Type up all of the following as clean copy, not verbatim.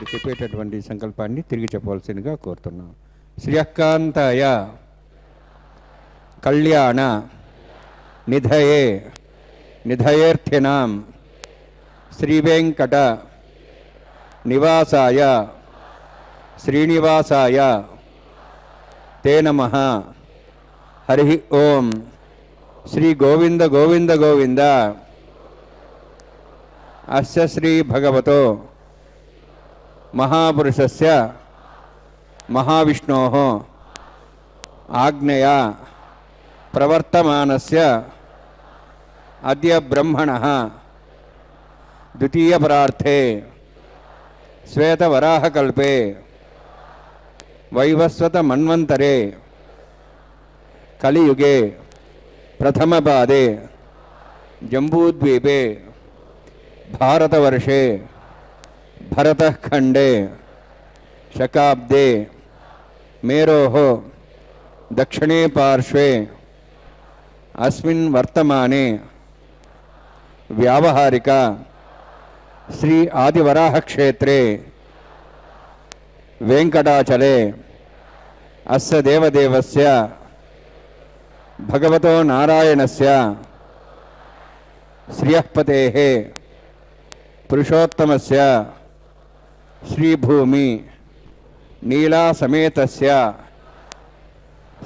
చెప్పేటటువంటి సంకల్పాన్ని తిరిగి చెప్పవలసిందిగా కోరుతున్నాం. శ్రియకాంతాయ కళ్యాణ నిధయే నిధయేర్థినాం శ్రీవేంకట నివాసాయ శ్రీనివాసాయ తే నమః. హరి ఓం. శ్రీ గోవింద గోవింద గోవింద. అస్య శ్రీ భగవతో మహాపురుషస్య మహావిష్ణోః ఆజ్ఞయా ప్రవర్తమానస్య అద్య బ్రహ్మణః ద్వితీయపరార్థే శ్వేతవరాహకల్పే వైవస్వత మన్వంతరే కలియుగే ప్రథమపాదే జంబూద్వీపే భారతవర్షే భరతఖండే శకాబ్దే మేరోః దక్షిణే పార్శ్వే అస్మిన్ వర్తమానే వ్యావహారిక శ్రీ ఆదివరాహక్షేత్రే వెంకటాచలే అస్య దేవదేవస్య భగవతో నారాయణస్య శ్రియఃపతేః పురుషోత్తమస్య శ్రీభూమి నీలాసమేతస్య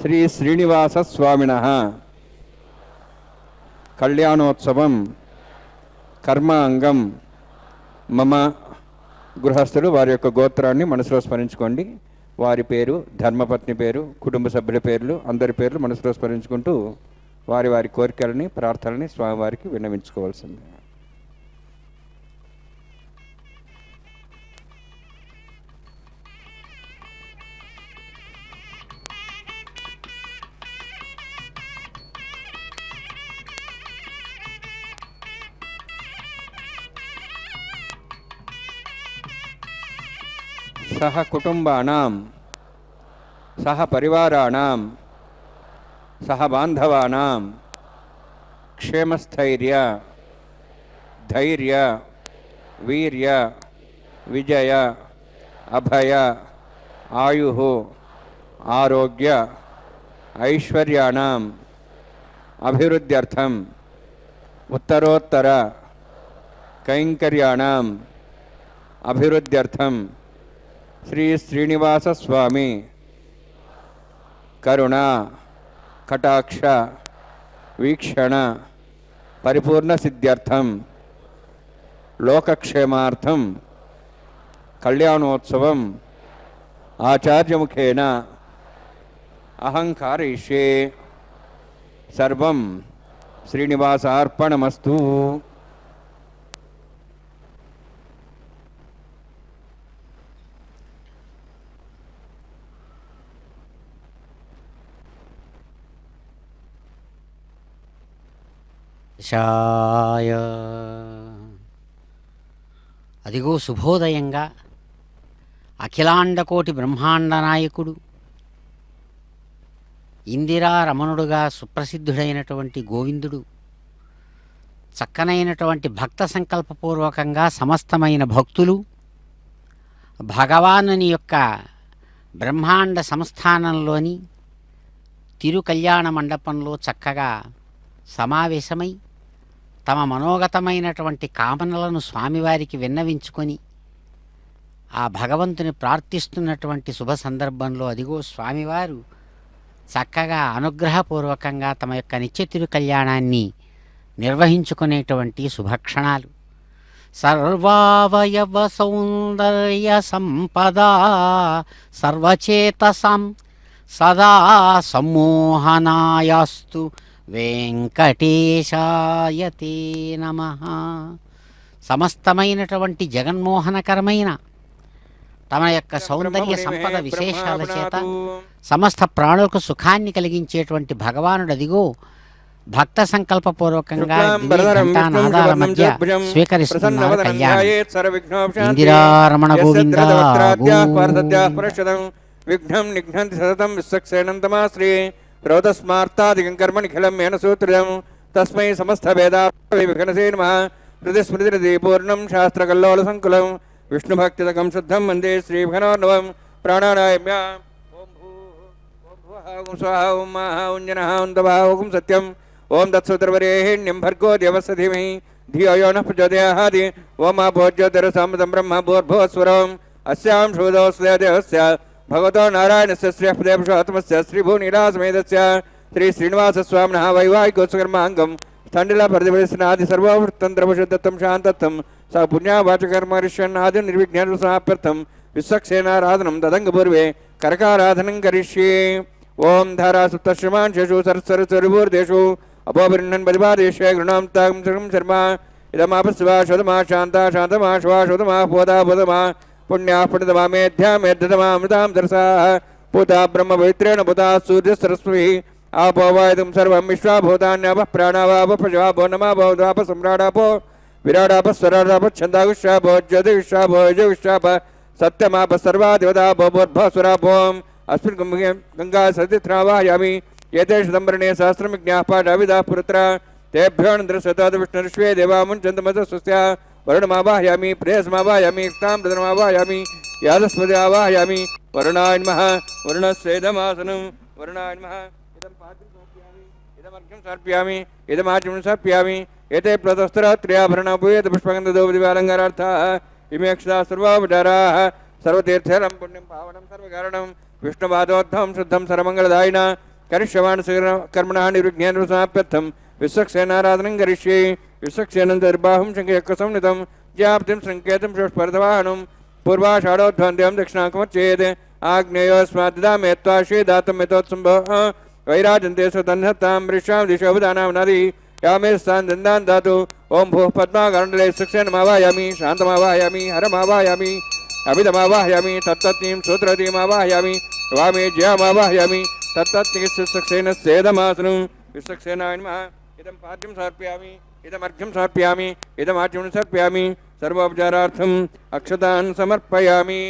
శ్రీ శ్రీనివాసస్వామినః కళ్యాణోత్సవం కర్మాంగం మమ. గృహస్థులు వారి యొక్క గోత్రాన్ని మనసులో స్మరించుకోండి. వారి పేరు, ధర్మపత్ని పేరు, కుటుంబ సభ్యుల పేర్లు, అందరి పేర్లు మనసులో స్మరించుకుంటూ వారి వారి కోరికలని ప్రార్థనని స్వామివారికి విన్నవించుకోవాల్సింది. సహ కుటుంబానాం సహ పరివారాణాం సహ బాంధవానాం క్షేమస్థైర్య ధైర్య వీర్య విజయ అభయ ఆయుః ఆరోగ్య ఐశ్వర్యాణం అభివృద్ధ్యర్థం ఉత్తరోత్తర కైంకర్యాణం అభివృద్ధ్యర్థం శ్రీ శ్రీనివాస స్వామి కరుణ కటాక్ష వీక్షణ పరిపూర్ణ సిద్ధ్యర్థం లోకక్షేమార్థం కళ్యాణోత్సవం ఆచార్యముఖేన అహంకారయిష్యే. సర్వం శ్రీనివాసార్పణమస్తు. శాయ. అదిగో శుభోదయంగా అఖిలాండకోటి బ్రహ్మాండ నాయకుడు, ఇందిరా రమణుడుగా సుప్రసిద్ధుడైనటువంటి గోవిందుడు చక్కనైనటువంటి భక్త సంకల్పపూర్వకంగా సమస్తమైన భక్తులు భగవానుని యొక్క బ్రహ్మాండ సంస్థానంలోని తిరుకళ్యాణ మండపంలో చక్కగా సమావేశమై తమ మనోగతమైనటువంటి కామనలను స్వామివారికి విన్నవించుకొని ఆ భగవంతుని ప్రార్థిస్తున్నటువంటి శుభ సందర్భంలో అదిగో స్వామివారు చక్కగా అనుగ్రహపూర్వకంగా తమ యొక్క నిత్య తిరు కళ్యాణాన్ని నిర్వహించుకునేటువంటి శుభక్షణాలు. సర్వావయవ సౌందర్య సంపదా సర్వచేతసం సదా సమ్మోహనాయాస్తు వెంకటేశాయతే నమః. సమస్తమైనటువంటి జగన్మోహనకరమైన తమ యొక్క సౌందర్య సంపద విశేషాల చేత సమస్త ప్రాణులకు సుఖాన్ని కలిగించేటువంటి భగవానుడు అదిగో భక్త సంకల్పపూర్వకంగా నాదాల మధ్య స్వీకరిస్తున్నారు కళ్యాణం. ఇందిరారమణ గోవింద విఘ్నం నిఘ్నంతి సతతం విశ్వక్సేనంతమాశ్రీ రోదస్మార్తాదికం కర్మనిఖిలం మేన సూత్రిదం తస్మై సమస్త వేదావిఘనసే నమః. హృదిస్మృతిరది పూర్ణం శాస్త్రకల్లోల సంకులం విష్ణుభక్తిదకం శుద్ధం వందే శ్రీభగనోర్ణవం. ప్రాణానాయమ్య ఓం భూః ఓం స్వాహ ఓం మహ ఓం జనః ఓం తపః ఓం సత్యం ఓం తత్సవితుర్వరేణ్యం భర్గో దేవస్య ధీమహి ధియో యో నః ప్రచోదయాత్. ఓం అభోజ్యోతిరసామృతం బ్రహ్మ భూర్భువస్వరం అస్యాం శోదోస్య దేవస్య భగవతో నారాయణస్య శ్రీదేవశోత్తమస్య శ్రీభూనిరాసమేతస్య శ్రీ శ్రీనివాసస్వామినః వైవాహికోత్సకర్మాంగం స్థండిల ప్రతిపదిస్నాది సర్వవృత్తంత్రభుషుద్ధత్తం శాంతత్వం స పుణ్యావాచకర్మరిష్యన్నాది నిర్విఘ్నం సమాప్యర్థం విశ్వక్సేనారాధనం తదంగపూర్వే కరకారాధనం కరిష్యే. ఓం ధారా సుప్తశ్రమాన్ శేషు సరస్వరూర్దేశు అపోభిన్నన్ పరిపాదేశే గృణాం తాం శర్మ ఇదమాపస్వా శోధమా శాంతా శాంతమా శువా శోధమా పోదా పోదమా పుణ్యా పుణ్యతమా మేధ్యా మేధ్యతమా అమృతాం దర్శా పూతా బ్రహ్మ పవిత్రేణ పూతా సూర్య సరస్వతి ఆపోవాయుధం సర్వం విశ్వాభూతాన్యాప ప్రాణావాప ప్రజాపో నమాపో ద్వాప సమ్రాడాపో విరాడాప స్వరాడాప ఛందాగుష్యాపో జ్యోతిష్యాపో యజుష్యాప సత్యమాప సర్వా దేవతాపో బోర్భస్వరాపోం. అస్మిన్ గంగా సతిథ్రావాయామి ఏతేషు సంవరణే సహస్రమిజ్ఞాః పాఠావిదాః పురుత్ర తేభ్యోనందరశతాద్ విష్ణుర్ష్వే దేవాముంచంతమస స్వస్య వరుణమావాహయామి ప్రేయసమావాహయామి యుక్తామృతమావాహయామి యాదస్పతి ఆవాహయామి. వరుణాయ నమః వరుణస్యేదమాసనం వరుణాయ నమః. ఇదం పాత్రం సమర్పయామి ఇదమర్ఘ్యం సమర్పయామి ఇదమాచమనం సమర్పయామి. ఏతే ప్లతస్త్రాత్ర్యాభరణాభూయేత పుష్పగంధదోపదివాలంకారార్థాః ఇమే అక్షతా సర్వాపచారాః సర్వతీర్థేరం పుణ్యం పావనం సర్వకారణం విష్ణువాదోద్ధం శుద్ధం సర్వమంగళదాయిన కరిష్యమాణ కర్మణః నిర్విఘ్నేన సమాప్యర్థం విశ్వక్సేనారాధనం కరిష్యే. విశ్వక్సేనంతర్బాహుం శంఖయక్కసంనితం జ్యాప్తిం సంకేతం పుష్పరథవాహనం పూర్వాషాఢోధ్వంద్యం దక్షిణాకమచ్చేత్ ఆగ్నేయోస్మాద్దామే త్వాశ్వేదాతం యథోత్సంభః వైరాజంతే సుతన్హత్తాం వృషాం దిశోభదానాం నది యామే స్థాన్ దందాన్ దాతు. ఓం భూః పద్మాకరండలే శిక్షణమావాయామి శాంతమావాయామి హరమావాయామి అభిధమావాహయామి తత్తత్నీం సూత్రతీమావాహయామి వామే జయమావాహయామి తత్తత్నిసేదమాసనం. విశ్వక్సేనాయ నమః. ఇదం పాద్యం సమర్పయామి ఇదమర్ఘ్యం సమర్పయామి ఇదమాచమనం సమర్పయామి సర్వోపచారార్థం అక్షతాన్ సమర్పయామి.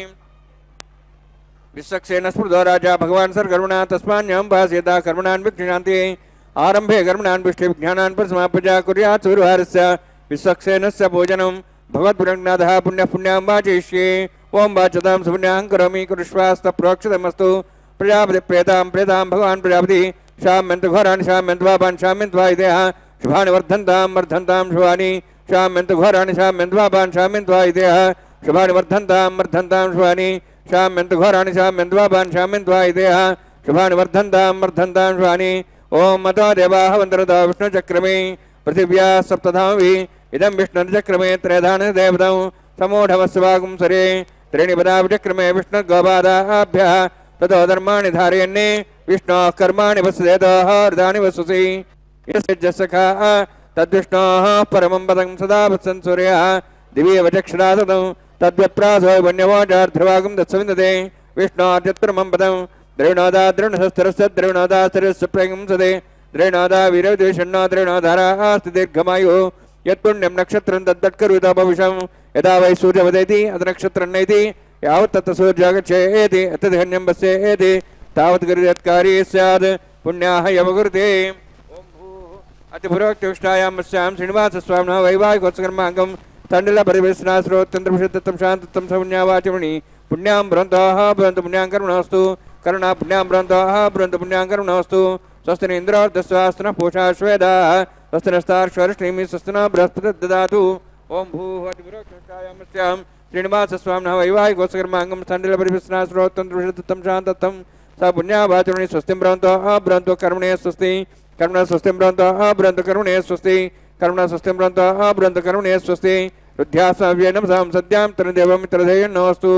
విశ్వక్సేన స్మృతో రాజా భగవాన్ సర్కర్మణా తస్మాన్యం భాస్యత కర్మణాన్ విఘ్నాంతి ఆరంభే కర్మణాన్ విష్టి విజ్ఞానాన్ పరిసమాప్య కుర్యాత్ సూర్యహారస్య విశ్వక్సేనస్య పూజనం భగవద్పురంనాథः పుణ్యపుణ్యాం వాచయిష్యే. ఓం వాచతాం సుపుణ్యాం కరోమి కురుష్వాస్త ప్రోక్షితమస్తు. ప్రజాపతి ప్రేతాం ప్రేతాం భగవాన్ ప్రజాపతి శామ్యంత ఘోరాన్ని శామ్యంత పాపాన్ శామ్యంత్వా ఇదేహ శుభాని వర్ధంతాం వర్ధంతాం శుభాని శామ్యంత ఘోరాన్ని శామ్యంత పాపాన్ శామ్యంత్వా ఇదేహ శుభాని వర్ధంతాం వర్ధంతాం శుభాని శామ్యంత ఘోరాన్ని శామ్యంత పాపాన్ శామ్యంత్వా ఇదేహ శుభాని వర్ధంతాం వర్ధంతాం శుభాని. ఓం మతో దేవాః వందరతో విష్ణుచక్రమే పృథివ్యా సప్తధామవి ఇదం విష్ణుచక్రమే త్రేధాన దేవతం సమూఢవస్వాగుం సరే త్రీణి పదా విచక్రమే విష్ణుర్గోపాదాభ్యः తతో ధర్మాణి ధారయన్నే విష్ణోః కర్మాణి వసుదేతోః హృదాని వసుసి. యస్య తద్విష్ణోః పరమం పదం సదా వత్సన్ సూర్యः దివ్యేవ చక్షురా సతం తద్వ్యప్రాసో వన్యవోజార్ధ్రవాగం దత్సవిందతే. విష్ణోర్యత్పరమం పదం ద్రవిణోదా ద్రవిణశస్త్రస్య ద్రవిణోదా స్థిరస్సుప్రగం సదే ద్రవిణోదా వీరవిద్వేషణో ద్రవిణోధారాస్తి దీర్ఘమాయుः. యత్పుణ్యం నక్షత్రం తద్దట్కరుతోపవిషం యదా వై సూర్యవదేతి అత నక్షత్రం నైతి యావత్ తత్ సూర్యాగచ్చేతి అతధిహన్యం పశ్యేతి తావత్ గరియత్కారీ స్యాద్ పుణ్యాః యమగురుతే. ఓం భూః అతిపురోక్తిష్టాయాం అస్యాం శ్రీనివాసస్వామినః వైవాహికోత్సకర్మాంగం తండిల పరివేశనాశ్రోత్తంత్రపుషుద్ధత్వం శాంతత్వం సపుణ్యావాచమణి పుణ్యాం భ్రంతోః భ్రంతు పుణ్యాం కర్మణోస్తు కరుణా పుణ్యాం భ్రంతోః భ్రంతు పుణ్యాం కర్మణోస్తు. స్వస్తిన ఇంద్రోర్ధస్వాస్తిన పూషాశ్వేదాః స్వస్తినస్తార్క్ష్వరిష్ణీమి స్వస్తిన బృహస్పతిర్దదాతు. ఓం భూః అతిపురోక్తిష్టాయాం అస్యాం శ్రీనివాసస్వామినः వైవాహికోత్సకర్మాంగం స్థండిలపరిపిస్తున్నా శ్రోత్తం శాంతత్వం స పుణ్యావాచరుణి స్వస్తిం బ్రవంతో బ్రవంతో కర్మణే స్వస్తి కర్మణ స్వస్తిం బ్రవంతో బ్రవంతో కర్మణే స్వస్తి కర్మణ స్వస్తిం బ్రవంతో బ్రవంతో కర్మణే స్వస్తి రుధ్యాసవ్యేనం సాం సద్యాం తరుదేవం మిత్రధేయన్నోస్తు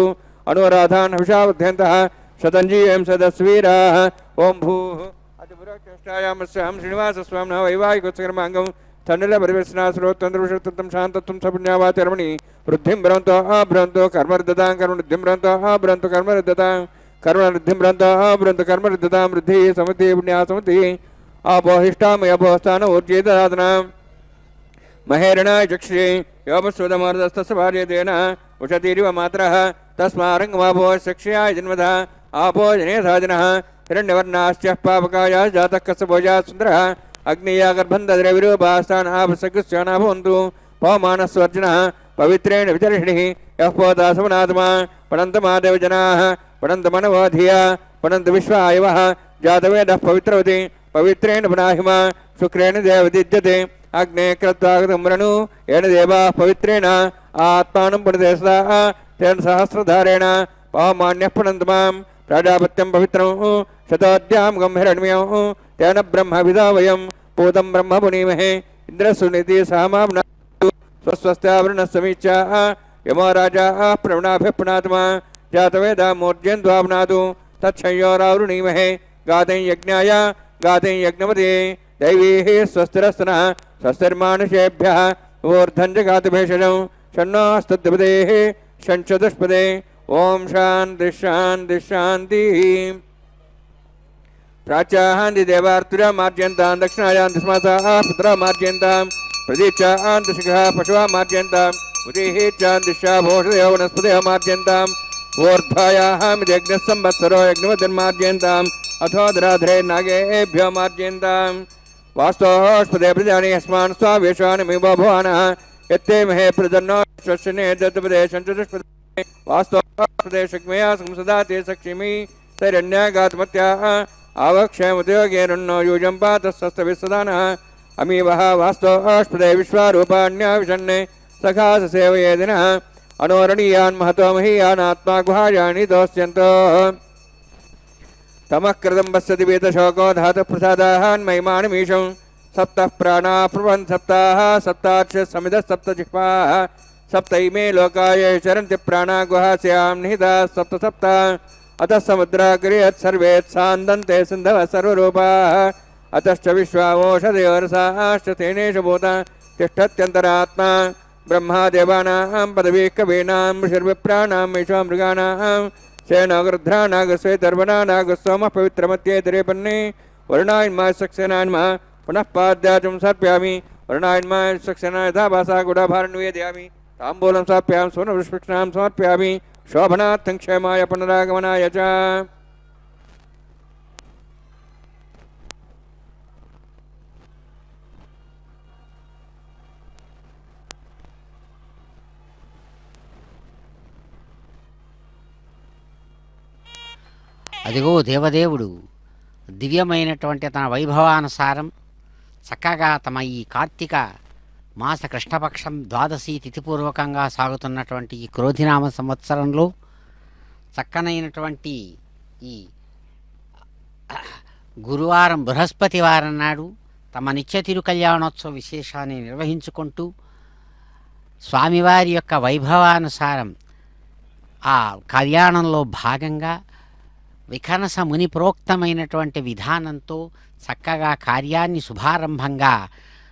అనురాధాన్ హవిషావధ్యంతః శతంజీయం సదస్వీరాः ఓం భూః అతిపురక్షాయామస్యాం శ్రీనివాసస్వామినः వైవాహికోత్సకర్మాంగం తండ్రిల పరివేశనా శ్రోత్తంత్రం శాంతత్వం సపుణ్యావాచరమణి వృద్ధిం భ్రంతో భ్రంతో కర్మరుద్దాం కర్మవృద్ధిం భ్రంతో భ్రంతో కర్మరుద్దాం కర్మవృద్ధిం భ్రంతో భ్రంతో కర్మరుద్దాం వృద్ధి సమతి పుణ్యాసమతి ఆపోహిష్టామయభోస్థాన ఊర్జేదాదనాం మహేరణాయ చక్షే యోమశ్రుతమార్దస్తస్య భార్యతేన ఉషతీరివ మాత్రః తస్మారంగమాభో చక్ష్యాయ జన్మధ ఆపో జనే సాజనః హిరణ్యవర్ణాశ్చ పాపకాయ జాతః కస్య భోజా సుందరः అగ్నియా గర్భం దద్రవిరూపాస్థాన్ ఆభసకృష్యానా భవంతు పవమానస్వర్జనः పవిత్రేణ విచర్షిణిः యః పోతా సమనాత్మా పడంతమాదేవ జనాः పడంతమనవోధియా పడంత విశ్వాయవः జాతవేదः పవిత్రవతి పవిత్రేణ పునాహిమ శుక్రేణ దేవదిద్యతే అగ్నే క్రత్వాగతం వృణు ఏన దేవాः పవిత్రేణ ఆత్మానం పుణితే తేన సహస్రధారేణ పవమాన్యః పునంతమాం ప్రజాపత్యం పవిత్రం శతోద్యాం గంహిరణ్యం తేన బ్రహ్మ విదావయం పూతం బ్రహ్మ పునీమహే ఇంద్రసునిధి సామాం స్వస్వస్త్యావృణ సమీక్షా యమో రాజా ప్రవణాభిపునాత్మా జాతవేద మూర్జన్ ద్వాపునాతు తచ్చయోరావృణీమహే గాతం యజ్ఞాయ గాతం యజ్ఞవతే దైవీ స్వస్తిరస్తన స్వస్తిర్మానుషేభ్య ఊర్ధం జగాతభేషజం షణ్ణోస్తద్పదే షణ్చతుష్పదే ఓం శాంతి శాంతి శాంతి ప్రాచ్యాహాంతి దేవార్తురా మార్జయంతాం దక్షిణాయాం దిస్మాసాః పుత్రా మార్జయంతాం ప్రదీచ్యాం దిశగः పశువా మార్జయంతాం ఉదీహీచ్యాం దిశా భోషదయో వనస్పతయో మార్జయంతాం ఊర్ధ్వాయాహామితి యజ్ఞः సంవత్సరో యజ్ఞవతిర్మార్జయంతాం అథోదరాధరే నాగేభ్యో మార్జయంతాం వాస్తోష్పదే ప్రజాని యస్మాన్ స్వావేషానిమివ భువనః యత్తే మహే ప్రజన్నో శ్వశనే దత్తపదే షణ్చతుష్పదే వాస్తోష్పదే శక్మయా సంసదా తే సక్షిమి తైరణ్యాగాత్మత్యాః आवक्षयमुद्योगेरुन्नो यूजं पातस्तस्तविस्सदानः अमीवः वास्तोष्पदे विश्वारूपाण्या विषन्ने सखास सेवयेदिनः अनोरणीयान् महतो महीयानात्मा गुहायानि दोस्यन्तो तमः कृतं पश्यति वेदशोको धातुः प्रसादाहान् महिमानमीशं सप्तः प्राणाः प्रभन् सप्ताः सप्ताक्ष समिदः सप्तजिह्वाः सप्तैमे लोकाय चरन्ति प्राणा गुहास्यां निहिताः सप्त सप्त अतः समुद्राग्रेत् सर्वेत्सान्दन्ते सिन्धवः सर्वरूपाः अतश्च विश्वावोषधयोरसाश्च तेनेषु भूता तिष्ठत्यन्तरात्मा ब्रह्मादेवानां पदवीः कवीनां ऋषिर्विप्राणां विश्वामृगाणां सेनागरुध्रानागस्वेतर्वणानागस्सोमः पवित्रमत्येतरे पन्ने वरुणायन्मासक्सेनान्मा पुनः पाद्याचं सर्प्यामि वरुणायन्मासक्सेना यथा भासा गुडाभारण्वेदयामि ताम्बूलं स्थाप्यां सुवर्णपुष्पिक्षां समर्पयामि శోభనార్థం క్షేమాయ పునరాగమనాయ చ అదిగో దేవదేవుడు దివ్యమైనటువంటి తన వైభవానుసారం చక్కగా తమ ఈ కార్తీక మాస కృష్ణపక్షం ద్వాదశి తిథిపూర్వకంగా సాగుతున్నటువంటి ఈ క్రోధినామ సంవత్సరంలో చక్కనైనటువంటి ఈ గురువారం బృహస్పతివారం నాడు తమ నిత్య తిరుకల్యాణోత్సవ విశేషాన్ని నిర్వహించుకుంటూ స్వామివారి యొక్క వైభవానుసారం ఆ కళ్యాణంలో భాగంగా వికనస ముని ప్రోక్తమైనటువంటి విధానంతో చక్కగా కార్యాన్ని శుభారంభంగా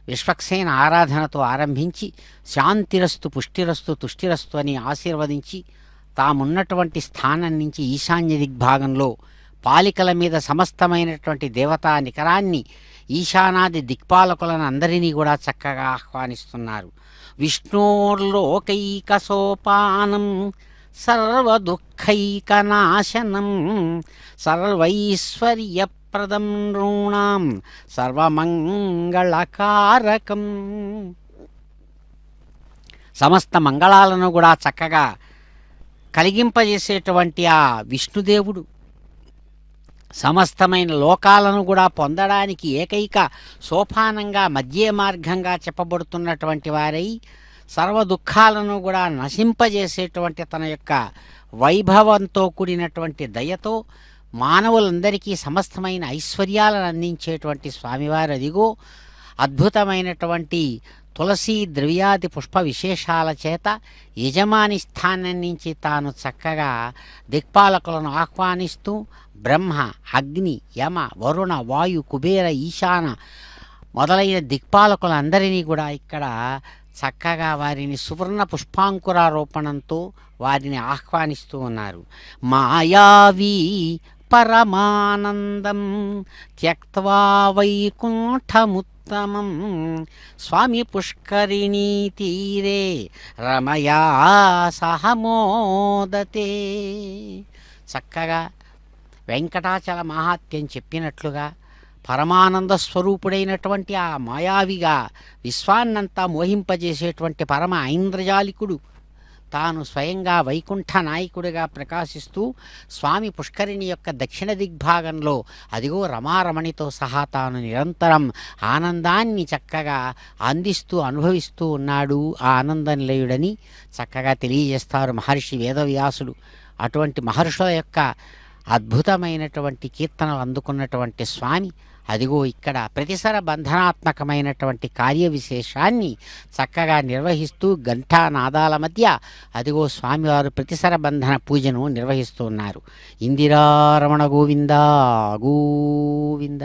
విశ్వక్సేన ఆరాధనతో ఆరంభించి శాంతిరస్తు పుష్టిరస్తు తుష్టిరస్తు అని ఆశీర్వదించి తామున్నటువంటి స్థానం నుంచి ఈశాన్య దిగ్భాగంలో పాలికల మీద సమస్తమైనటువంటి దేవతా నికరాన్ని ఈశానాది దిక్పాలకులను అందరినీ కూడా చక్కగా ఆహ్వానిస్తున్నారు. విష్ణోర్లోకైక సోపానం సర్వదుఃఖైకనాశనం సర్వైశ్వర్యప్రదం నృణాం సర్వమంగళకారకం. సమస్త మంగళాలను కూడా చక్కగా కలిగింపజేసేటువంటి ఆ విష్ణుదేవుడు సమస్తమైన లోకాలను కూడా పొందడానికి ఏకైక సోపానంగా మధ్య మార్గంగా చెప్పబడుతున్నటువంటి వారై సర్వ దుఃఖాలను కూడా నశింపజేసేటువంటి తన యొక్క వైభవంతో కూడినటువంటి దయతో మానవులందరికీ సమస్తమైన ఐశ్వర్యాలను అందించేటువంటి స్వామివారు అదిగో అద్భుతమైనటువంటి తులసి ద్రవ్యాది పుష్ప విశేషాల చేత యజమాని స్థానం నుంచి తాను చక్కగా దిక్పాలకులను ఆహ్వానిస్తూ బ్రహ్మ, అగ్ని, యమ, వరుణ, వాయు, కుబేర, ఈశాన మొదలైన దిక్పాలకులందరినీ కూడా ఇక్కడ చక్కగా వారిని సువర్ణ పుష్పాంకురారోపణంతో వారిని ఆహ్వానిస్తూ ఉన్నారు. మాయావీ పరమానందం త్యక్త్వా వైకుంఠముత్తమం స్వామి పుష్కరిణీ తీరే రమయా సహమోదతే. చక్కగా వెంకటాచల మహాత్యం చెప్పినట్లుగా పరమానంద స్వరూపుడైనటువంటి ఆ మాయావిగా విశ్వాన్నంతా మోహింపజేసేటువంటి పరమ ఐంద్రజాలికుడు తాను స్వయంగా వైకుంఠ నాయకుడిగా ప్రకాశిస్తూ స్వామి పుష్కరిణి యొక్క దక్షిణ దిగ్భాగంలో అదిగో రమారమణితో సహా తాను నిరంతరం ఆనందాన్ని చక్కగా అందిస్తూ అనుభవిస్తూ ఉన్నాడు ఆ ఆనందనిలయుడని చక్కగా తెలియజేస్తారు మహర్షి వేదవ్యాసుడు. అటువంటి మహర్షుల యొక్క అద్భుతమైనటువంటి కీర్తనలు అందుకున్నటువంటి స్వామి అదిగో ఇక్కడ ప్రతిసర బంధనాత్మకమైనటువంటి కార్య విశేషాన్ని చక్కగా నిర్వహిస్తూ ఘంటానాదాల మధ్య అదిగో స్వామివారు ప్రతిసర బంధన పూజను నిర్వహిస్తూ ఉన్నారు. ఇందిరారమణ గోవింద గోవింద.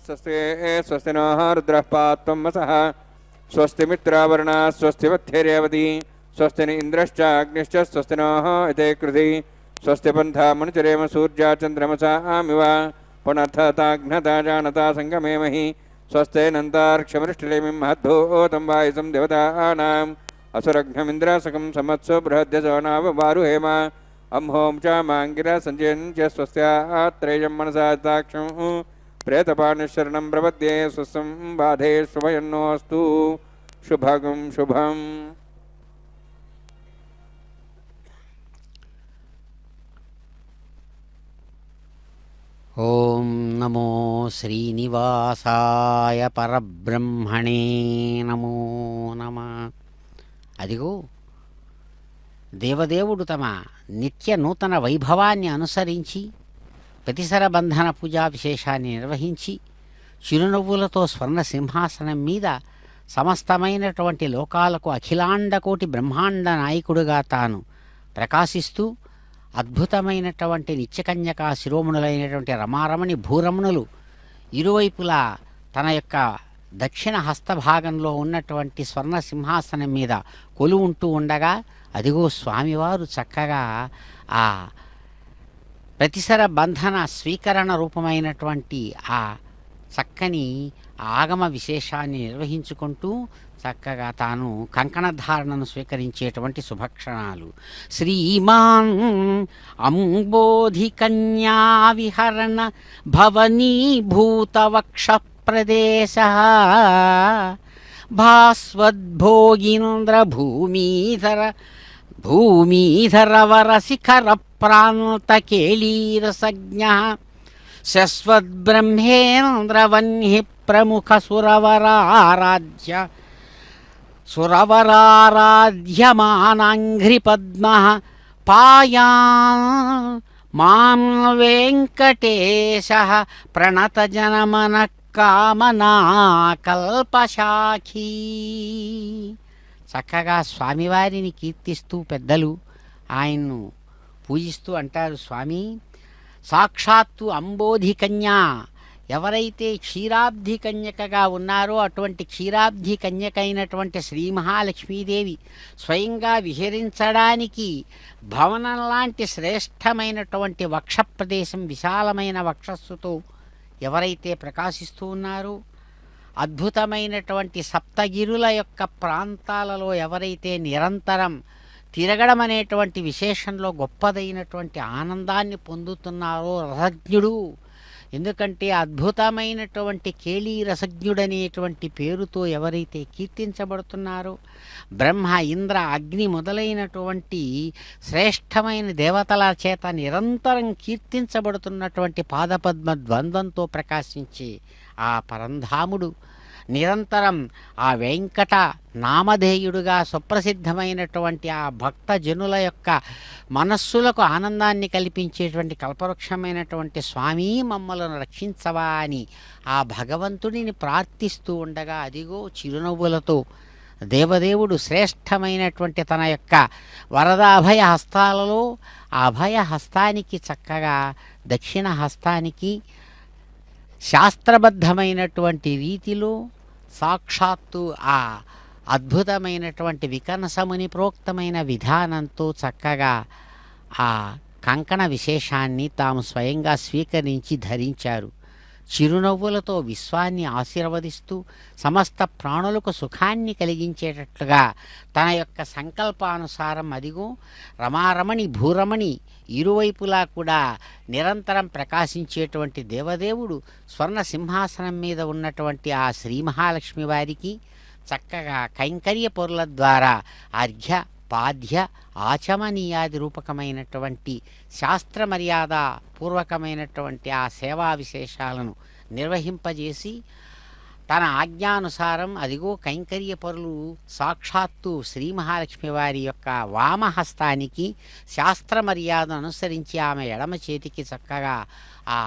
స్వస్తి స్వస్తి నో రుద్రః పాత్వం వసః స్వస్తి మిత్రావరుణా స్వస్తి వత్థేరేవతి స్వస్తి ఇంద్రశ్చాగ్నిశ్చ స్వస్తి నో ఇతే కృధి స్వస్తి పంథామనుచరేమ సూర్యా చంద్రమసామివ పునర్థతాఘ్నతా జానతా సంగమేమహి స్వస్తేనంతార్క్షమృష్టిలేమిం మహద్భూతం వాయుసం దేవతానాం అసురఘ్నమింద్రాసకం సమత్సో బృహద్యసో నావవారుహేమ అంహోం చ మాంగిర సంజయన్ చ స్వస్యాత్రేయం మనసా తాక్షం ప్రేతపాణిశరణం ప్రపద్యే స్వస్సం బాధే శుభయన్నోస్తు శుభగం శుభం. ఓం నమో శ్రీనివాసాయ పరబ్రహ్మణే నమో నమః. అదిగో దేవదేవుడు తమ నిత్య నూతన వైభవాన్ని అనుసరించి ప్రతిసర బంధన పూజా విశేషాన్ని నిర్వహించి చిరునవ్వులతో స్వర్ణ సింహాసనం మీద సమస్తమైనటువంటి లోకాలకు అఖిలాండకోటి బ్రహ్మాండ నాయకుడుగా తాను ప్రకాశిస్తూ అద్భుతమైనటువంటి నిత్యకన్యకా శిరోమణులైనటువంటి రమారమణి భూరమణులు ఇరువైపులా తన యొక్క దక్షిణ హస్తభాగంలో ఉన్నటువంటి స్వర్ణ సింహాసనం మీద కొలువుంటూ ఉండగా అదిగో స్వామివారు చక్కగా ఆ ప్రతిసర బంధన స్వీకరణ రూపమైనటువంటి ఆ చక్కని ఆగమ విశేషాన్ని నిర్వహించుకుంటూ చక్కగా తాను కంకణధారణను స్వీకరించేటువంటి శుభక్షణాలు. శ్రీమాన్ అంబోధి కన్యా విహరణ భవనీభూతవక్ష ప్రదేశ భాస్వద్భోగీంద్ర భూమీధరవరశిఖర ప్రాంతకేళీరసజ్ఞ శశ్వద్బ్రహ్మేంద్రవన్హి ప్రముఖ సురవరారాధ్యమానాంఘ్రిపద్మ పాయా మాం వెంకటేశ ప్రణతజనమన కామనా కల్పశాఖీ. చక్కగా స్వామివారిని కీర్తిస్తూ పెద్దలు ఆయన్ను పూజిస్తూ అంటారు, స్వామి సాక్షాత్తు అంబోధి కన్యా, ఎవరైతే క్షీరాబ్ధి కన్యకగా ఉన్నారో అటువంటి క్షీరాబ్ధి కన్యకైనటువంటి శ్రీ మహాలక్ష్మీదేవి స్వయంగా విహరించడానికి భవనం లాంటి శ్రేష్టమైనటువంటి వక్ష ప్రదేశం, విశాలమైన వక్షస్సుతో ఎవరైతే ప్రకాశిస్తూ ఉన్నారో, అద్భుతమైనటువంటి సప్తగిరుల యొక్క ప్రాంతాలలో ఎవరైతే నిరంతరం తిరగడం అనేటువంటి విశేషంలో గొప్పదైనటువంటి ఆనందాన్ని పొందుతున్నారో రథజ్ఞుడు, ఎందుకంటే అద్భుతమైనటువంటి కేళీ రసజ్ఞుడనేటువంటి పేరుతో ఎవరైతే కీర్తించబడుతున్నారో, బ్రహ్మ ఇంద్ర అగ్ని మొదలైనటువంటి శ్రేష్టమైన దేవతల చేత నిరంతరం కీర్తించబడుతున్నటువంటి పాదపద్మ ద్వంద్వంతో ప్రకాశించే ఆ పరంధాముడు నిరంతరం ఆ వెంకట నామధేయుడుగా సుప్రసిద్ధమైనటువంటి ఆ భక్త జనుల యొక్క మనస్సులకు ఆనందాన్ని కల్పించేటువంటి కల్పవృక్షమైనటువంటి స్వామి మమ్మలను రక్షించవా అని ఆ భగవంతుడిని ప్రార్థిస్తూ ఉండగా అదిగో చిరునవ్వులతో దేవదేవుడు శ్రేష్టమైనటువంటి తన యొక్క వరద అభయ హస్తాలలో ఆ అభయ హస్తానికి చక్కగా దక్షిణ హస్తానికి శాస్త్రబద్ధమైనటువంటి రీతిలో సాక్షాత్తు ఆ అద్భుతమైనటువంటి వికనసముని ప్రోక్తమైన విధానంతో చక్కగా ఆ కంకణ విశేషాన్ని తాము స్వయంగా స్వీకరించి ధరించారు. చిరునవ్వులతో విశ్వాన్ని ఆశీర్వదిస్తూ సమస్త ప్రాణులకు సుఖాన్ని కలిగించేటట్లుగా తన యొక్క సంకల్పానుసారం అదిగో రమారమణి భూరమణి ఇరువైపులా కూడా నిరంతరం ప్రకాశించేటువంటి దేవదేవుడు స్వర్ణ సింహాసనం మీద ఉన్నటువంటి ఆ శ్రీ మహాలక్ష్మి వారికి చక్కగా కైంకర్య పొరుల ద్వారా అర్ఘ్య పాద్య ఆచమనీయాది రూపకమైనటువంటి శాస్త్ర మర్యాద పూర్వకమైనటువంటి ఆ సేవా విశేషాలను నిర్వహింపజేసి తన ఆజ్ఞానుసారం అదిగో కైంకర్య పరులు సాక్షాత్తు శ్రీ మహాలక్ష్మి వారి యొక్క వామహస్తానికి శాస్త్ర మర్యాదను అనుసరించి ఆమె ఎడమ చేతికి చక్కగా ఆ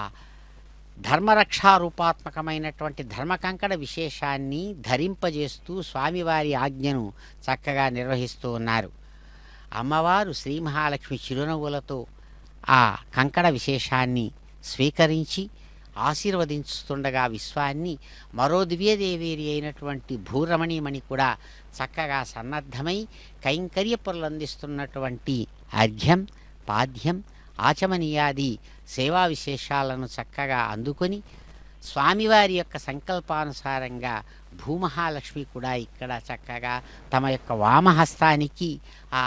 ధర్మరక్షారూపాత్మకమైనటువంటి ధర్మకంకణ విశేషాన్ని ధరింపజేస్తూ స్వామివారి ఆజ్ఞను చక్కగా నిర్వహిస్తూ ఉన్నారు. అమ్మవారు శ్రీ మహాలక్ష్మి చిరునవ్వులతో ఆ కంకణ విశేషాన్ని స్వీకరించి ఆశీర్వదించుతుండగా విశ్వాన్ని మరో దివ్యదేవేరి అయినటువంటి భూరమణీమణి కూడా చక్కగా సన్నద్ధమై కైంకర్య పనులు అందిస్తున్నటువంటి అర్ఘ్యం పాద్యం ఆచమనీయాది సేవా విశేషాలను చక్కగా అందుకొని స్వామివారి యొక్క సంకల్పానుసారంగా భూమహాలక్ష్మి కూడా ఇక్కడ చక్కగా తమ యొక్క వామహస్తానికి ఆ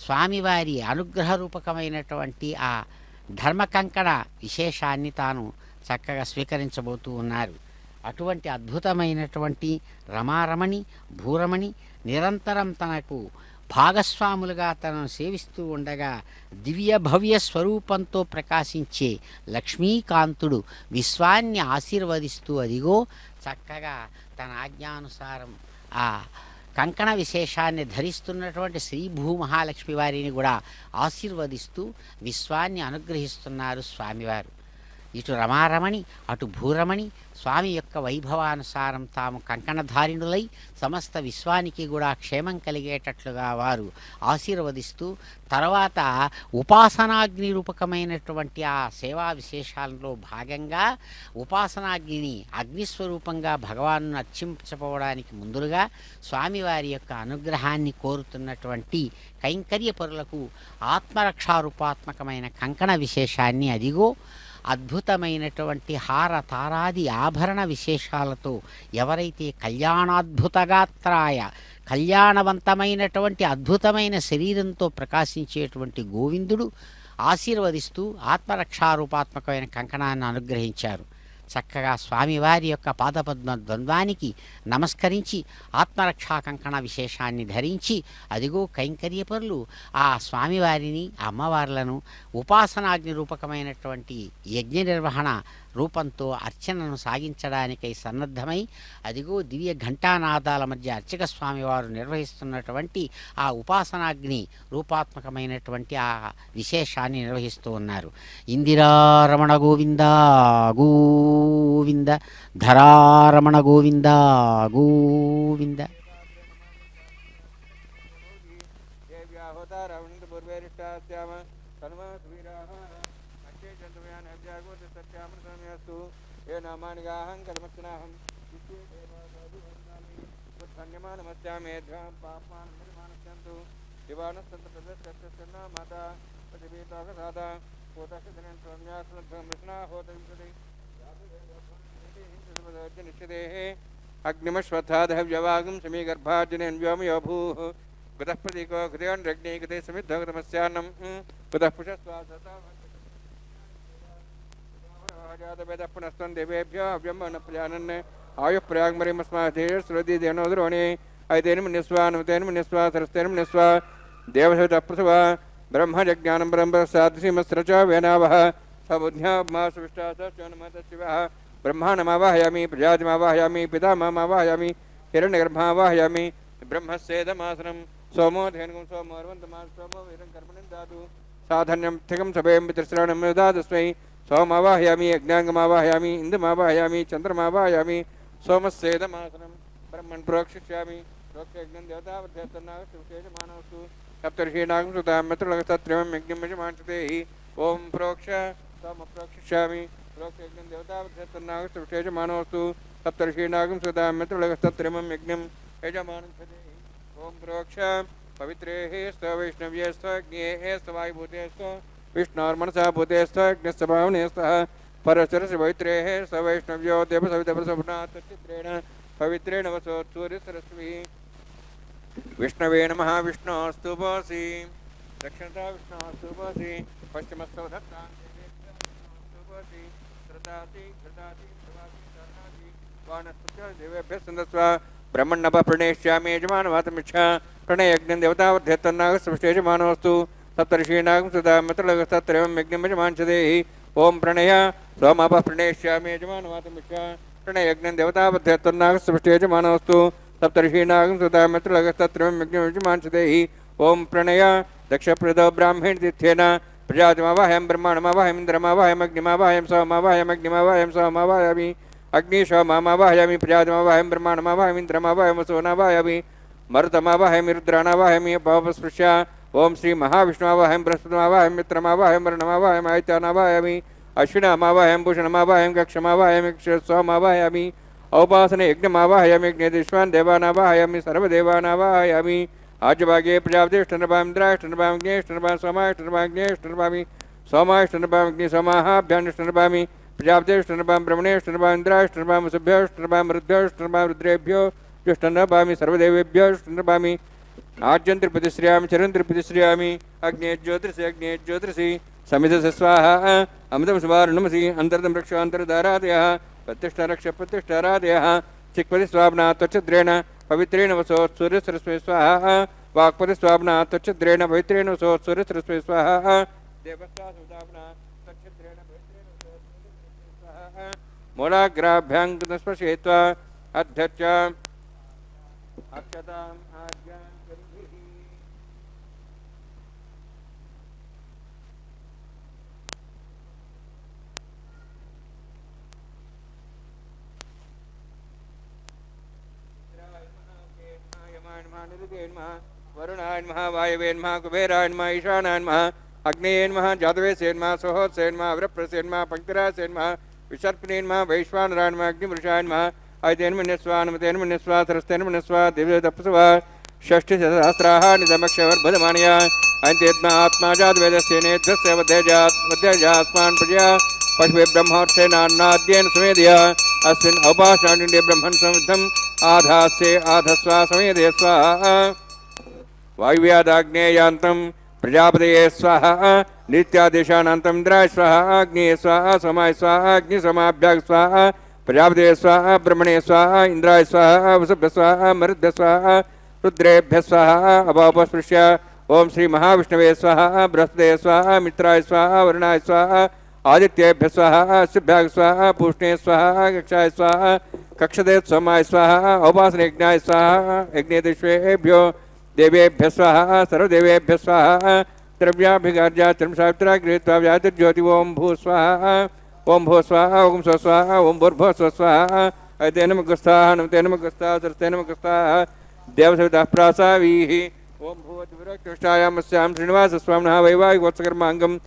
స్వామివారి అనుగ్రహ రూపకమైనటువంటి ఆ ధర్మకంకణ విశేషాన్ని తాను చక్కగా స్వీకరించబోతూ ఉన్నారు. అటువంటి అద్భుతమైనటువంటి రమారమణి భూరమణి నిరంతరం తనకు భాగస్వాములుగా తనను సేవిస్తూ ఉండగా దివ్య భవ్య స్వరూపంతో ప్రకాశించే లక్ష్మీకాంతుడు విశ్వాన్ని ఆశీర్వదిస్తూ అదిగో చక్కగా తన ఆజ్ఞానుసారం ఆ కంకణ విశేషాన్ని ధరిస్తున్నటువంటి శ్రీ భూమహాలక్ష్మి వారిని కూడా ఆశీర్వదిస్తూ విశ్వాన్ని అనుగ్రహిస్తున్నారు స్వామివారు. ఇటు రమారమణి అటు భూరమణి స్వామి యొక్క వైభవానుసారం తాము కంకణధారిణులై సమస్త విశ్వానికి కూడా క్షేమం కలిగేటట్లుగా వారు ఆశీర్వదిస్తూ తర్వాత ఉపాసనాగ్ని రూపకమైనటువంటి ఆ సేవా విశేషాలలో భాగంగా ఉపాసనాగ్నిని అగ్నిస్వరూపంగా భగవాను అర్చించపోవడానికి ముందుగా స్వామివారి యొక్క అనుగ్రహాన్ని కోరుతున్నటువంటి కైంకర్య పరులకు ఆత్మరక్షారూపాత్మకమైన కంకణ విశేషాన్ని అదిగో అద్భుతమైనటువంటి హార తారాది ఆభరణ విశేషాలతో ఎవరైతే కళ్యాణాద్భుతగాత్రాయ కళ్యాణవంతమైనటువంటి అద్భుతమైన శరీరంతో ప్రకాశించేటువంటి గోవిందుడు ఆశీర్వదిస్తూ ఆత్మరక్షారూపాత్మకమైన కంకణాన్ని అనుగ్రహించారు. చక్కగా స్వామివారి యొక్క పాదపద్మ ద్వంద్వానికి నమస్కరించి ఆత్మరక్షా కంకణ విశేషాన్ని ధరించి అదిగో కైంకర్యపరులు ఆ స్వామివారిని అమ్మవార్లను ఉపాసనాగ్ని రూపకమైనటువంటి యజ్ఞ నిర్వహణ రూపంతో అర్చనను సాగించడానికై సన్నద్ధమై అదిగో దివ్య ఘంటానాదాల మధ్య అర్చక స్వామివారు నిర్వహిస్తున్నటువంటి ఆ ఉపాసనాగ్ని రూపాత్మకమైనటువంటి ఆ విశేషాన్ని నిర్వహిస్తూ ఉన్నారు. ఇందిరారమణ గోవింద గోవింద, ధరారమణ గోవింద గోవింద. ये नामानिगाहं कर्मत्नाहं धन्यमानमस्यामेध्यां पापान्निर्माणस्यन्तु दिवानस्तन्तप्रदस्यस्तन्ना माता प्रतिभीताकसादा कोतक्षदिनं स्वाम्यासनद्धं विष्णा होतविंशति निश्चितेः अग्निमश्वत्थादहव्यवागं समीगर्भार्जुनेन व्योमयो भूः गतः प्रतीको घृतयोन्रग्ने गते समिद्धगतमस्यान्नं गतः पुषस्वासता वेदः पुनस्त्वं देवेभ्यो अव्यं न प्रजानन् आयुः प्रयागमरिमस्माधीर् श्रुति देनोद्रोणे ऐतेन मन्यस्वानुतेन मन्यस्वा सरस्तेन मन्यस्वा देवसवितः प्रसवा ब्रह्मजज्ञानं ब्रह्मसादृशीमस्रच वेनावः सबुद्ध्यामासुविष्टा सचनमतशिवः ब्रह्माणमावाहयामि प्रजातिमावाहयामि पितामहमावाहयामि हिरण्यगर्भावाहयामि ब्रह्मस्येदमासनं सोमो धेनुं सोमोर्वन्तमास सोमो वीरं कर्मणि दातु साधन्यं थिकं सभेयं पितृश्राणं दातस्मै सोमावाहयामि अज्ञाङ्गमावाहयामि इन्दुमावाहयामि चन्द्रमावाहयामि सोमस्येदमासनं ब्रह्मन् प्रोक्षिष्यामि प्रोक्षयज्ञं देवतावध्यस्तन्नागस्तुशेषमानवस्तु सप्तर्षीणागं सुतां मित्रलगस्तत्रिमं यज्ञं यजमांसते ओम प्रोक्ष सोम प्रोक्षिष्यामि प्रोक्षयज्ञं देवतावध्यस्तन्नागस्तुशेषमानवस्तु सप्तर्षीणागं सुतां मित्रलगस्तत्रिमं यज्ञं यजमांसते ओम प्रोक्ष पवित्रेः स्त वैष्णव्येस्त ज्ञेयेस्त वायुभूतेस्त विष्णोर्मनसा भूतेस्त अग्निस्तभावनेस्तः परशरस्य पवित्रेः स वैष्णव्यो देवसवितप्रसवनाथचित्रेण पवित्रेण वसोत्सूर्यसरस्वी विष्णवे नमः विष्णोस्तुपोऽसि दक्षिणता विष्णोस्तुपोऽसि पश्चिमस्तवधत्तां देवेभ्योऽस्तुपोऽसि श्रदाति घृताति भवाति शरणाति वानस्पत्यो देवेभ्यः सन्दस्व ब्रह्मण्णप प्रणेष्यामि यजमानवातमिच्छा प्रणयज्ञं देवतावध्यस्तन्नागस्तुष्टेजमानोऽस्तु सप्तर्षीणागं सुधा मित्रलगस्तत्रयं यज्ञं यजमांसते ओम प्रणय सोमापः प्रणेष्यामि यजमानवातमिच्छा प्रणयज्ञं देवतावध्यस्तन्नागस्तुष्टेजमानोऽस्तु सप्तर्षीणागं सुधा मित्रलगस्तत्रयं यज्ञं यजमांसते ओम प्रणय दक्षप्रदो ब्राह्मण तीर्थेन प्रजातिमावाहयं ब्रह्माणमावाहयम् इन्द्रमावाहयम् अग्निमावाहयं सोमावाहयम् सोमावाहयामि अग्निशोमावाहयामि प्रजातिमावाहयं ब्रह्माणमावाहयम् इन्द्रमावाहयम् वसुनावाहयामि मरुतमावाहयामि रुद्राणावाहयामि पावस्पृश्य ओम श्री महाविष्णुवाहयं बृहस्पतिमावाहयं मित्रमावाहयं वर्णमावाहयम् आदित्यानावाहयामि अश्विनामावाहयं भूषणमावाहयं कक्षमावाहयं सोमावाहयामि औपासने यज्ञमावाहयामि यज्ञेश्वान् देवानावाहयामि सर्वदेवानावाहयामि आज्यभागे प्रजापतिष्ठनभां इन्द्राष्टनभां ज्ञेष्ठनभां सोमाष्टनभां ज्ञेष्ठनभामि सोमाष्टनभां अग्निसोमाहाभ्यान्ष्टनभामि प्रजापतिष्ठनभां ब्रह्मणेष्टनभां इन्द्राष्टनभां वसुभ्योष्टनभां रुद्भ्योष्टनभां रुद्रेभ्यो जुष्टनभामि सर्वदेवेभ्योष्टनभामि आज्यं त्रिपतिश्रियामि चरं त्रिपतिश्रियामि अग्ने ज्योतिषि समिधस्य स्वाहा अमृतं सुवारुणमसि अन्तर्दं रक्षान्तर्धारादयः प्रतिष्ठारक्षप्रतिष्ठारादयः चिक्पति स्वाप्ना त्वच्छद्रेण पवित्रेण वसोत्सूर्यसरस्वती स्वाहा वाक्पति स्वाप्ना त्वच्छद्रेण पवित्रेण वसोत्सूर्यसरस्वती स्वाहा देवस्ता सुदाप्ना त्वच्छद्रेण पवित्रेण वसोत्सूर्यसरस्वती स्वाहा मूलाग्राभ्यां स्पर्शयित्वा अध्यक्ष अक्षताम् आज्ञां करिभिः वरुणाय नमः वायवे नमः कुबेराय नमः ईशानाय नमः अग्नेय नमः जातवेसे नमः सोहोत्से नमः वृप्रसे नमः पंक्तिरासे नमः विसर्पिणे नमः वैश्वानराय नमः अग्निपुरुषाय नमः आयतेन मन्यस्वा नमतेन मन्यस्वा सरस्तेन मन्यस्वा दिव्यतपस्वा षष्टिसहस्राः निदमक्षवर्धमानया अयन्तेत्मा आत्मा जातवेदस्येनेध्यस्य वध्यजास्मान् प्रजया पशवे ब्रह्मोत्सेनान्नाद्येन समेदया अस्मिन् औपासनाण्डे ब्रह्मन् संविद्धम् आधास्ये आधस्वा समेदय स्वाहा वायुव्यादाग्नेयान्तं प्रजापतये स्वाहा नित्यादेशानान्तम् इन्द्राय स्वाहा अग्नेय स्वाहा सोमाय स्वाहा अग्निसोमाभ्याग स्वाहा प्रजापतये स्वाहा ब्रह्मणे स्वाहा इन्द्राय स्वाहा वसुभ्य स्वाहा मरुद्भ्य स्वाहा रुद्रेभ्य स्वाहा अभावस्पृश्य ओम श्री महाविष्णवे स्वाहा बृहस्पतये स्वाहा मित्राय स्वाहा वरुणाय स्वाहा आदित्येभ्य स्वाहा अश्वभ्याग स्वाहा पूष्णे स्वाहा कक्षाय स्वाहा कक्षदे सोमाय स्वाहा औपासनयज्ञाय स्वाहा यज्ञेश्वेभ्यो देवेभ्य स्वाहा सर्वदेवेभ्य स्वाहा द्रव्याभिगार्या त्रिंशावित्रा गृहीत्वा व्यातिर्ज्योति ओम भू स्वाहा ओम भो स्वाहा ओम स्व स्वाहा ओम भूर्भुवः स्व स्वाहा अयते नमः गुस्ताः नमते नमः गुस्ताः सरस्ते नमः गुस्ताः देवसवितः प्रासावीः ओम भूवद्विरक्तुष्टायामस्यां श्रीनिवासस्वामिनः वैवाहिकोत्सकर्माङ्गम्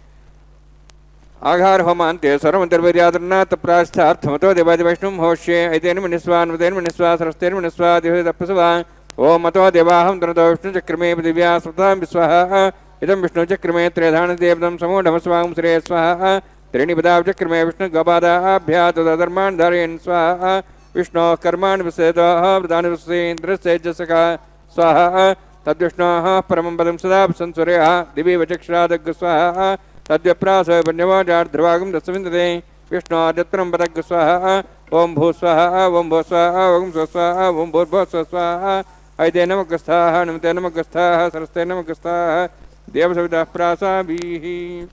आघार होमान्ते सर्वमन्त्रवीर्यादरणात् प्रास्थार्थमतो देवादिवैष्णवं होष्ये ऐतेन मन्यस्वा नमतेन मन्यस्वा सरस्तेन मन्यस्वा देवसवितः ओम मतो देवाहं तनतो विष्णुचक्रमे दिव्या सुतां स्वाहा इदं विष्णुचक्रमे त्रेधानदेवतं समूढमस्वां श्रेय स्वाहा त्रीणि पदाब्जक्रमे विष्णुगोपादाभ्या तदधर्मान् धारयन् स्वाहा विष्णोः कर्माणि विसेतः वृतानि विश्वेन्द्रस्यैजसका स्वाहा तद्विष्णोः परमं पदं सदा संस्वरयः दिवि वचक्षरादग् स्वाहा तद्व्यप्रासः पुण्यवाजार्ध्रवागं दशविन्दते विष्णोदित्रं पदग् स्वाहा ओं भू स्वाहा ओं भू स्वाहा ओं स्व स्वाहा ओं भूर्भुवः स्व स्वाहा ऐते नमः नमते नमः सरस्ते नमः देवसवितः प्रासाभिः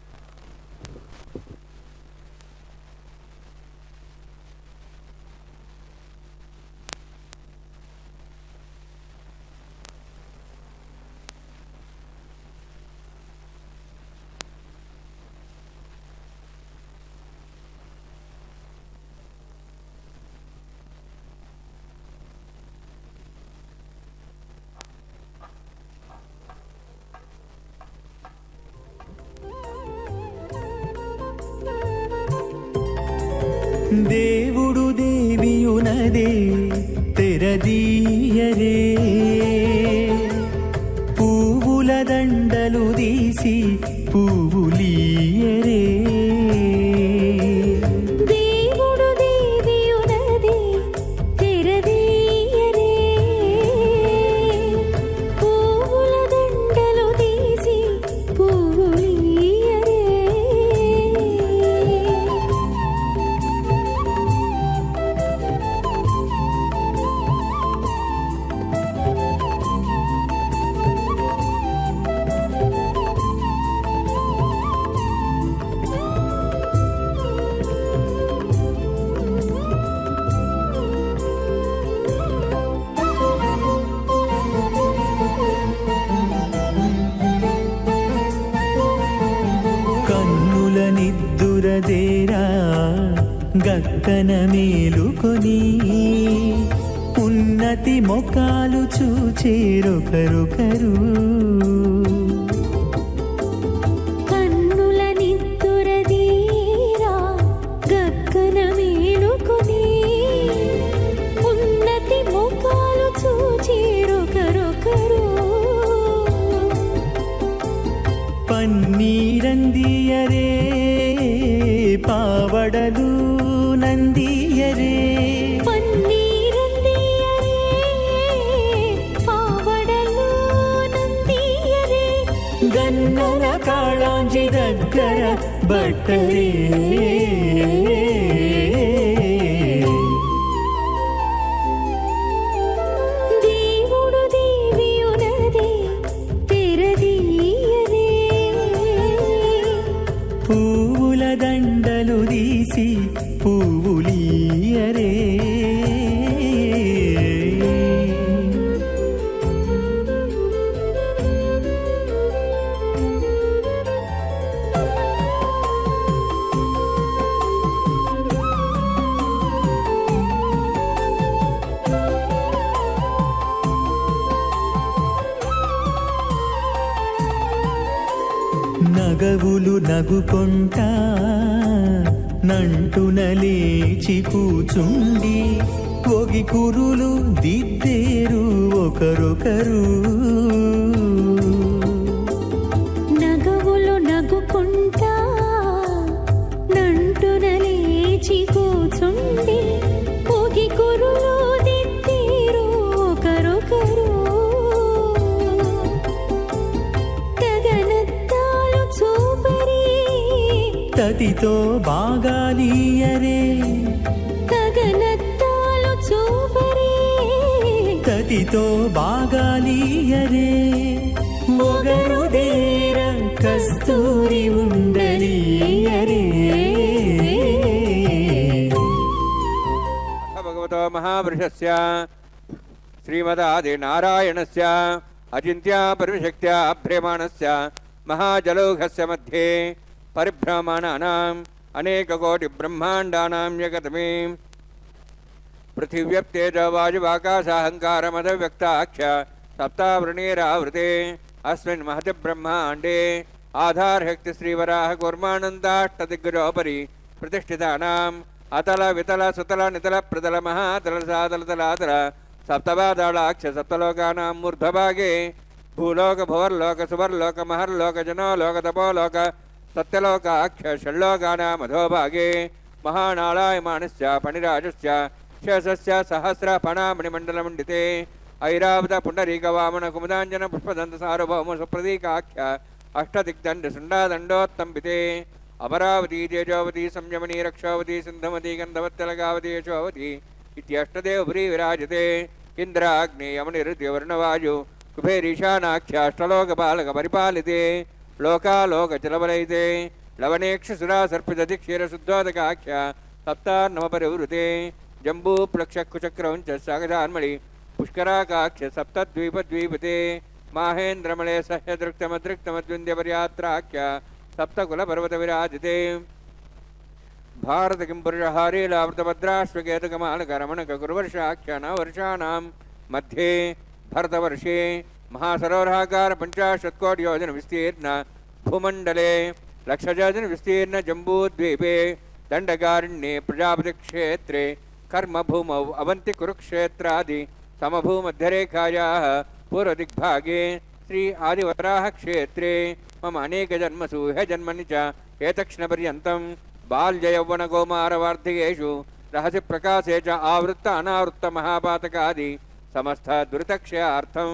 దేవుడు దేవియునదే తెరదీయరే పువ్వుల దండలు తీసి పువ్వులీయరే దేవుడు దేవియునదే తెరదీయరే పువ్వుల దండలు తీసి పువ్వులీయరే కన్నుల నిద్దురదేరా గక్కన మేలుకొని ఉన్నతి మొకాలు చూచేరొకరొకరు కన్నుల నిద్దురదీరా గక్కన మేలుకొని ఉన్నతి ముఖాలు చూచిరొకరొకరు పన్నీరందియరే పావడలు నందియరే పన్నీరందియరే పావడలు నందియరే గన్నర కాళాంజి దగ్గర బట్టరే దేవుడు దేవియునదే తెరదీయరే పువ్వుల దండలు తీసి పువ్వులీయరే నగవులు నగుకొంటా నంటున లేచి కూచుండి ఒగి కురులు దిద్దేరు ఒకరొకరు నగవులు నగుకుంటా నంటున లేచి కూచుండి పొగి కురులు దిద్దేరు ఒకరొకరు గగనత్తాలు చూపరి తతితో బాగాలీయరే గగనత్తాలు చూపరి తతితో బాగాలీయరే మొగరు దేర కస్తూరి ఉండలీయరే భగవతో మహాపురుషస్య శ్రీమదాదినారాయణస్య అచింత్య పరిశక్త్య భ్రమాణస్య మహాజలౌఘస్య మధ్యే పరిభ్రమణానాం అనేకకోటి బ్రహ్మాండానాం యగతమే పృథివ్యప్తేజ వాయువాకాశాహంకారమదవ్యక్తాఖ్య సప్తావృణీరావృతే అస్మిన్ మహతి బ్రహ్మాండే ఆధారశక్తి శ్రీవరాహ కూర్మానందాష్టదిగ్గజోపరి ప్రతిష్ఠితానాం అతల వితల సుతల నితల ప్రతల మహాతల సాతల తలాతల సప్తపాదాళాక్ష సప్తలోకానాం మూర్ధభాగే భూలోక భువర్లోక సువర్లోక మహర్లోక జనోలోక తపోలోక సత్యలోకాఖ్య షణ్లోకానాం అధోభాగే మహానాళాయమానస్య ఫణిరాజస్య శేషస్య సహస్ర ఫణామణిమండలమండితే ఐరావత పుండరీక వామన కుముదాంజన పుష్పదంత సార్వభౌమ సుప్రదీకాఖ్య అష్టదిగ్దండ శుండాదండోత్తంబితే अमरावती तेजोवती संयमनी रक्षावती सिंधमती गंधवत्तलगावती यशोवती इत्यष्टदेवपुरी विराजते इंद्राग्नेयमनिरुद्यवर्णवायु कुबेरीशानाख्याष्टलोकपालकपरिपालिते लोकालोकचलबलैते लवणेक्षसुरासर्पितधिक्षीरशुद्धोदकाख्या सप्तान्नमपरिवृते जम्बूप्लक्षकुचक्रौञ्च सागजान्मणि पुष्कराकाक्ष सप्तद्वीपद्वीपते माहेन्द्रमले सह्यदृक्तमदृक्तमद्विन्द्यपर्यात्राख्य सप्तकुलपर्वतविराजिते भारत किं पुरुषहारीलावृतभद्राश्वकेतकमालकरमणककुर्वर्षाख्यानवर्षाणां मध्ये भरतवर्षे महासरोवराकार 50 कोटियोजन विस्तीर्ण भूमण्डले लक्षयोजन विस्तीर्ण जम्बूद्वीपे दण्डकारण्ये प्रजापतिक्षेत्रे कर्मभूमौ अवन्ति कुरुक्षेत्रादि समभूमध्यरेखायाः पूर्वदिग्भागे श्री आदिवराह क्षेत्रे मम अनेकजन्मसु ह्यजन्मनि च एतक्षणपर्यन्तं बाल्ययौवनकौमारवार्धिकेषु रहसि प्रकाशे च आवृत्त अनावृत्त महापातकादि समस्त दुरितक्षयार्थं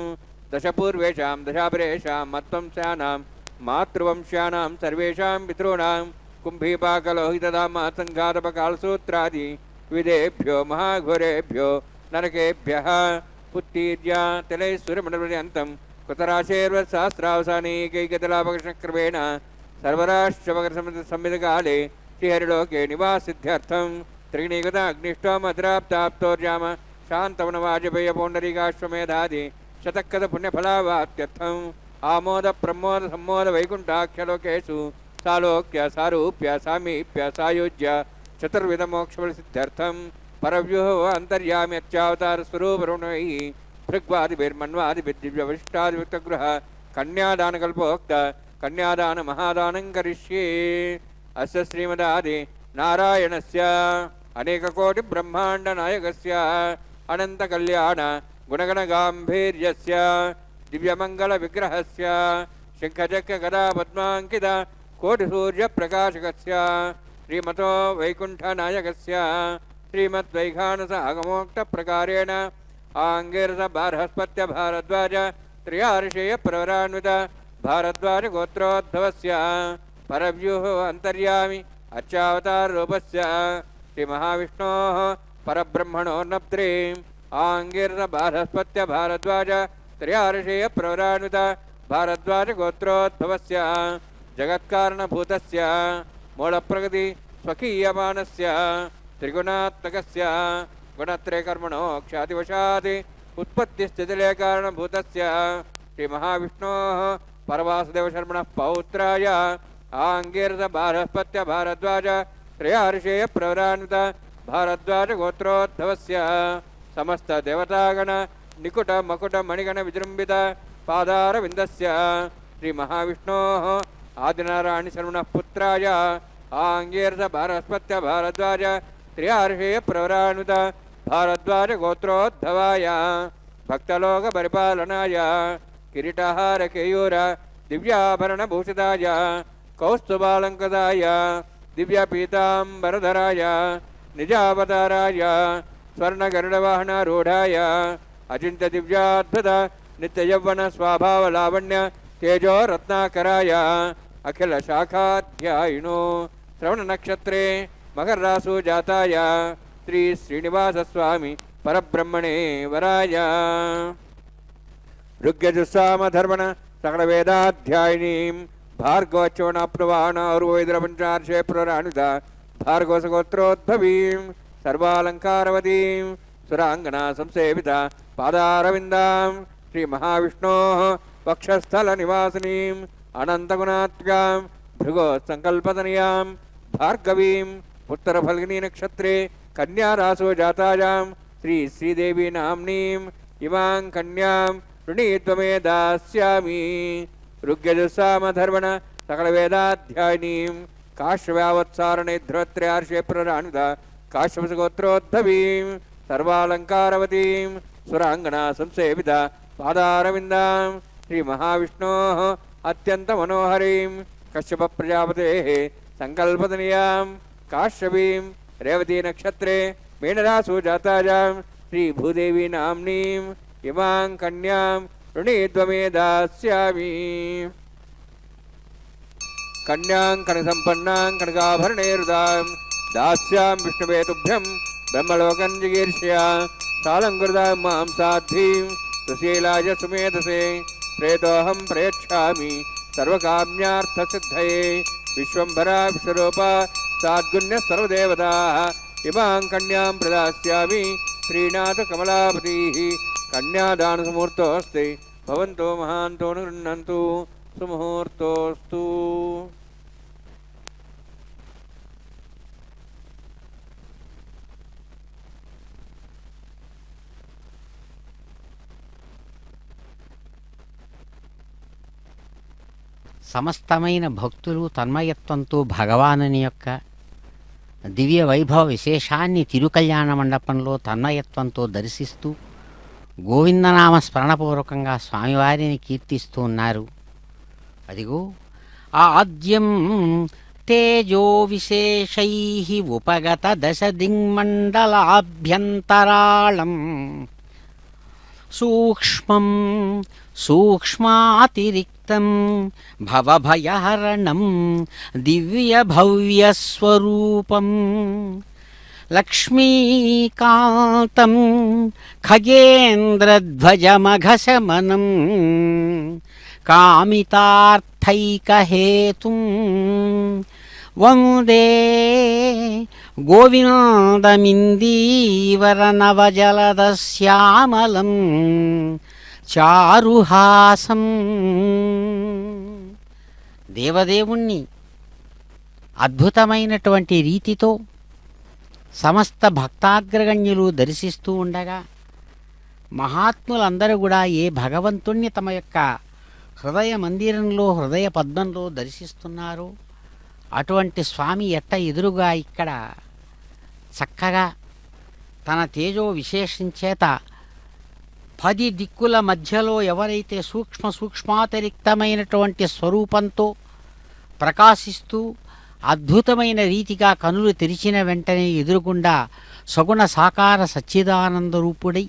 दशपूर्वेषां दशापरेषां मत्वंस्यानां मातृवंश्यानां सर्वेषां पितॄणां कुम्भीपाकलोहितदामासङ्घातपकालसूत्रादि विदेभ्यो महाघोरेभ्यो नरकेभ्यः उत्तीर्य तिलैश्वरमण्डपर्यन्तं कुतराशेर्वसहस्रावसानैकैकतलापकृष्णक्रमेण सर्वराष्ट्रमकरसंहितकाले श्रीहरिलोके निवासिद्ध्यर्थं त्रिगुणिगताग्निष्टोमद्राप्ताप्तोर्याम शान्तवनवाजपेयपौण्डरीकाश्वमेधादि शतक्रतपुण्यफलावाप्त्यर्थम् आमोद प्रमोद सम्मोद वैकुण्ठाख्यलोकेषु सालोक्य सारूप्य सामीप्य सायुज्य चतुर्विधमोक्षफलसिद्ध्यर्थं परव्यूह अन्तर्याम्यच्चावतारस्वरूपरुणैः भृग्वादिभिर्मन्वादिभिर्दिव्यवशिष्टादिभक्तगृह कन्यादानकल्पोक्त कन्यादानमहादानं करिष्ये अस्य श्रीमदादि नारायणस्य अनेककोटिब्रह्माण्डनायकस्य अनन्तकल्याण गुणगणगाम्भीर्यस्य दिव्यमङ्गलविग्रहस्य शङ्खचक्रगदापद्माङ्कित कोटिसूर्यप्रकाशकस्य श्रीमतो वैकुण्ठनायकस्य श्रीमद्वैखानस आगमोक्तप्रकारेण आङ्गिरसबारहस्पत्य भारद्वाज त्र्यार्षेयप्रवरान्वित भारद्वाज गोत्रोद्भवस्य परव्यूह अन्तर्यामि अर्चावताररूपस्य श्रीमहाविष्णोः परब्रह्मणोर्नप्त्रीम् आङ्गिरसबारहस्पत्य भारद्वाज त्र्यार्षेयप्रवरान्वित भारद्वाज गोत्रोद्भवस्य जगत्कारणभूतस्य मूलप्रकृति स्वकीयमानस्य त्रिगुणात्मकस्य गुणत्रयकर्मणो ख्यातिवशात् उत्पत्तिस्थितिलयकारणभूतस्य श्रीमहाविष्णोः परवासुदेवशर्मणः पौत्राय आङ्गिरसबारहस्पत्य भारद्वाज त्रयार्षेयप्रवरान्वित भारद्वाज गोत्रोद्भवस्य समस्त देवतागण निकुट मकुट मणिगण विजृंभित पादारविन्दस्य श्रीमहाविष्णोः आदिनारायणशर्मणः पुत्राय आङ्गिरसबारहस्पत्य भारद्वाज त्र्यार्षेयप्रवरान्वित भारद्वाज गोत्रोद्भवाय भक्तलोकपरिपालनाय किरीटहार केयूर दिव्याभरणभूषिताय कौस्तुभालङ्कृताय दिव्यपीताम्बरधराय निजावताराय स्वर्णगरुडवाहनारूढाय अचिन्त्य दिव्याद्भुत नित्ययौवन स्वाभावलावण्य तेजो रत्नाकराय अखिल शाखाध्यायिनो श्रवणनक्षत्रे मकररासु जाताय श्री श्रीनिवासस्वामी परब्रह्मणे वराय ऋग्यजुस्सामधर्मण सकलवेदाध्यायिनीं भार्गवच्चवनाप्नुवाणार्वैद्रपञ्चार्षे प्रराणुता भार्गवसगोत्रोद्भवीं सर्वालङ्कारवतीं सुराङ्गना संसेविता पादारविन्दां श्रीमहाविष्णोः वक्षस्थलनिवासिनीम् अनन्तगुणात्मिकां भृगोत्सङ्कल्पतनयां भार्गवीं उत्तरफल्गुनीनक्षत्रे कन्यारासो जातायां श्रीदेवी नाम्नीम् इमां कन्यां ऋणीत्वमे दास्यामि ऋग्यजुस्सामधर्मण सकलवेदाध्यायिनीं काश्यव्यावत्सारणे ध्रुवत्रयार्षे प्रराणुता काश्यपसगोत्रोद्भवीं सर्वालङ्कारवतीं सुराङ्गना संसेविता पादारविन्दां श्रीमहाविष्णोः अत्यन्तमनोहरीं कश्यपप्रजापतेः सङ्कल्पतनयां काश्यपीं रेवतीनक्षत्रे मीनरासु जातायां श्रीभूदेवी नाम्नीम् इमां कन्यां ऋणीत्वमे दास्यामि కన్యాం కనసంపన్నాం కనకాభరణైర్దాం దాస్యాం విష్ణువే తుభ్యం బ్రహ్మలోకం జిగీర్ష్యా సాలంకృతాం మాం సాధ్వీం సుశీలాయ సుమేధసే ప్రేతోహం ప్రయచ్ఛామి సర్వకామ్యార్థసిద్ధయే విశ్వంభరా విశ్వరూప సాద్గుణ్య సర్వదేవతాః ఇమాం కన్యాం ప్రదాస్యామి ప్రీణాతు కమలాపతిః కన్యాదానసుముహూర్తోऽస్తి భవంతో మహాంతో గృహ్ణन्तు సుముహూర్తోస్తు. సమస్తమైన భక్తులు తన్మయత్వంతో భగవానుని యొక్క దివ్య వైభవ విశేషాన్ని తిరుకల్యాణ మండపంలో తన్మయత్వంతో దర్శిస్తూ గోవిందనామ స్మరణపూర్వకంగా స్వామివారిని కీర్తిస్తూ ఉన్నారు. అదిగో ఆద్యం తేజో విశేషై ఉపగత దశ దిగ్మండలాభ్యంతరాళం సూక్ష్మం సూక్ష్మాతిరిక్తం భవభయహరణం దివ్యభవ్యస్వరూపం లక్ష్మీకాంతం ఖగేంద్రధ్వజమఘశమనం కామితార్థైకహేతుం వందే గోవిందమిందీవరనవజలదశ్యామలం చారుహాసం. దేవదేవుణ్ణి అద్భుతమైనటువంటి రీతితో సమస్త భక్తాగ్రగణ్యులు దర్శిస్తూ ఉండగా మహాత్ములందరూ కూడా ఏ భగవంతుణ్ణి తమ యొక్క హృదయ మందిరంలో హృదయ పద్మంలో దర్శిస్తున్నారో అటువంటి స్వామి ఎట్ట ఎదురుగా ఇక్కడ చక్కగా తన తేజో విశేషంచేత 10 దిక్కుల మధ్యలో ఎవరైతే సూక్ష్మాతిరిక్తమైనటువంటి స్వరూపంతో ప్రకాశిస్తూ అద్భుతమైన రీతిగా కనులు తెరిచిన వెంటనే ఎదురుగుండా సగుణ సాకార సచ్చిదానంద రూపుడై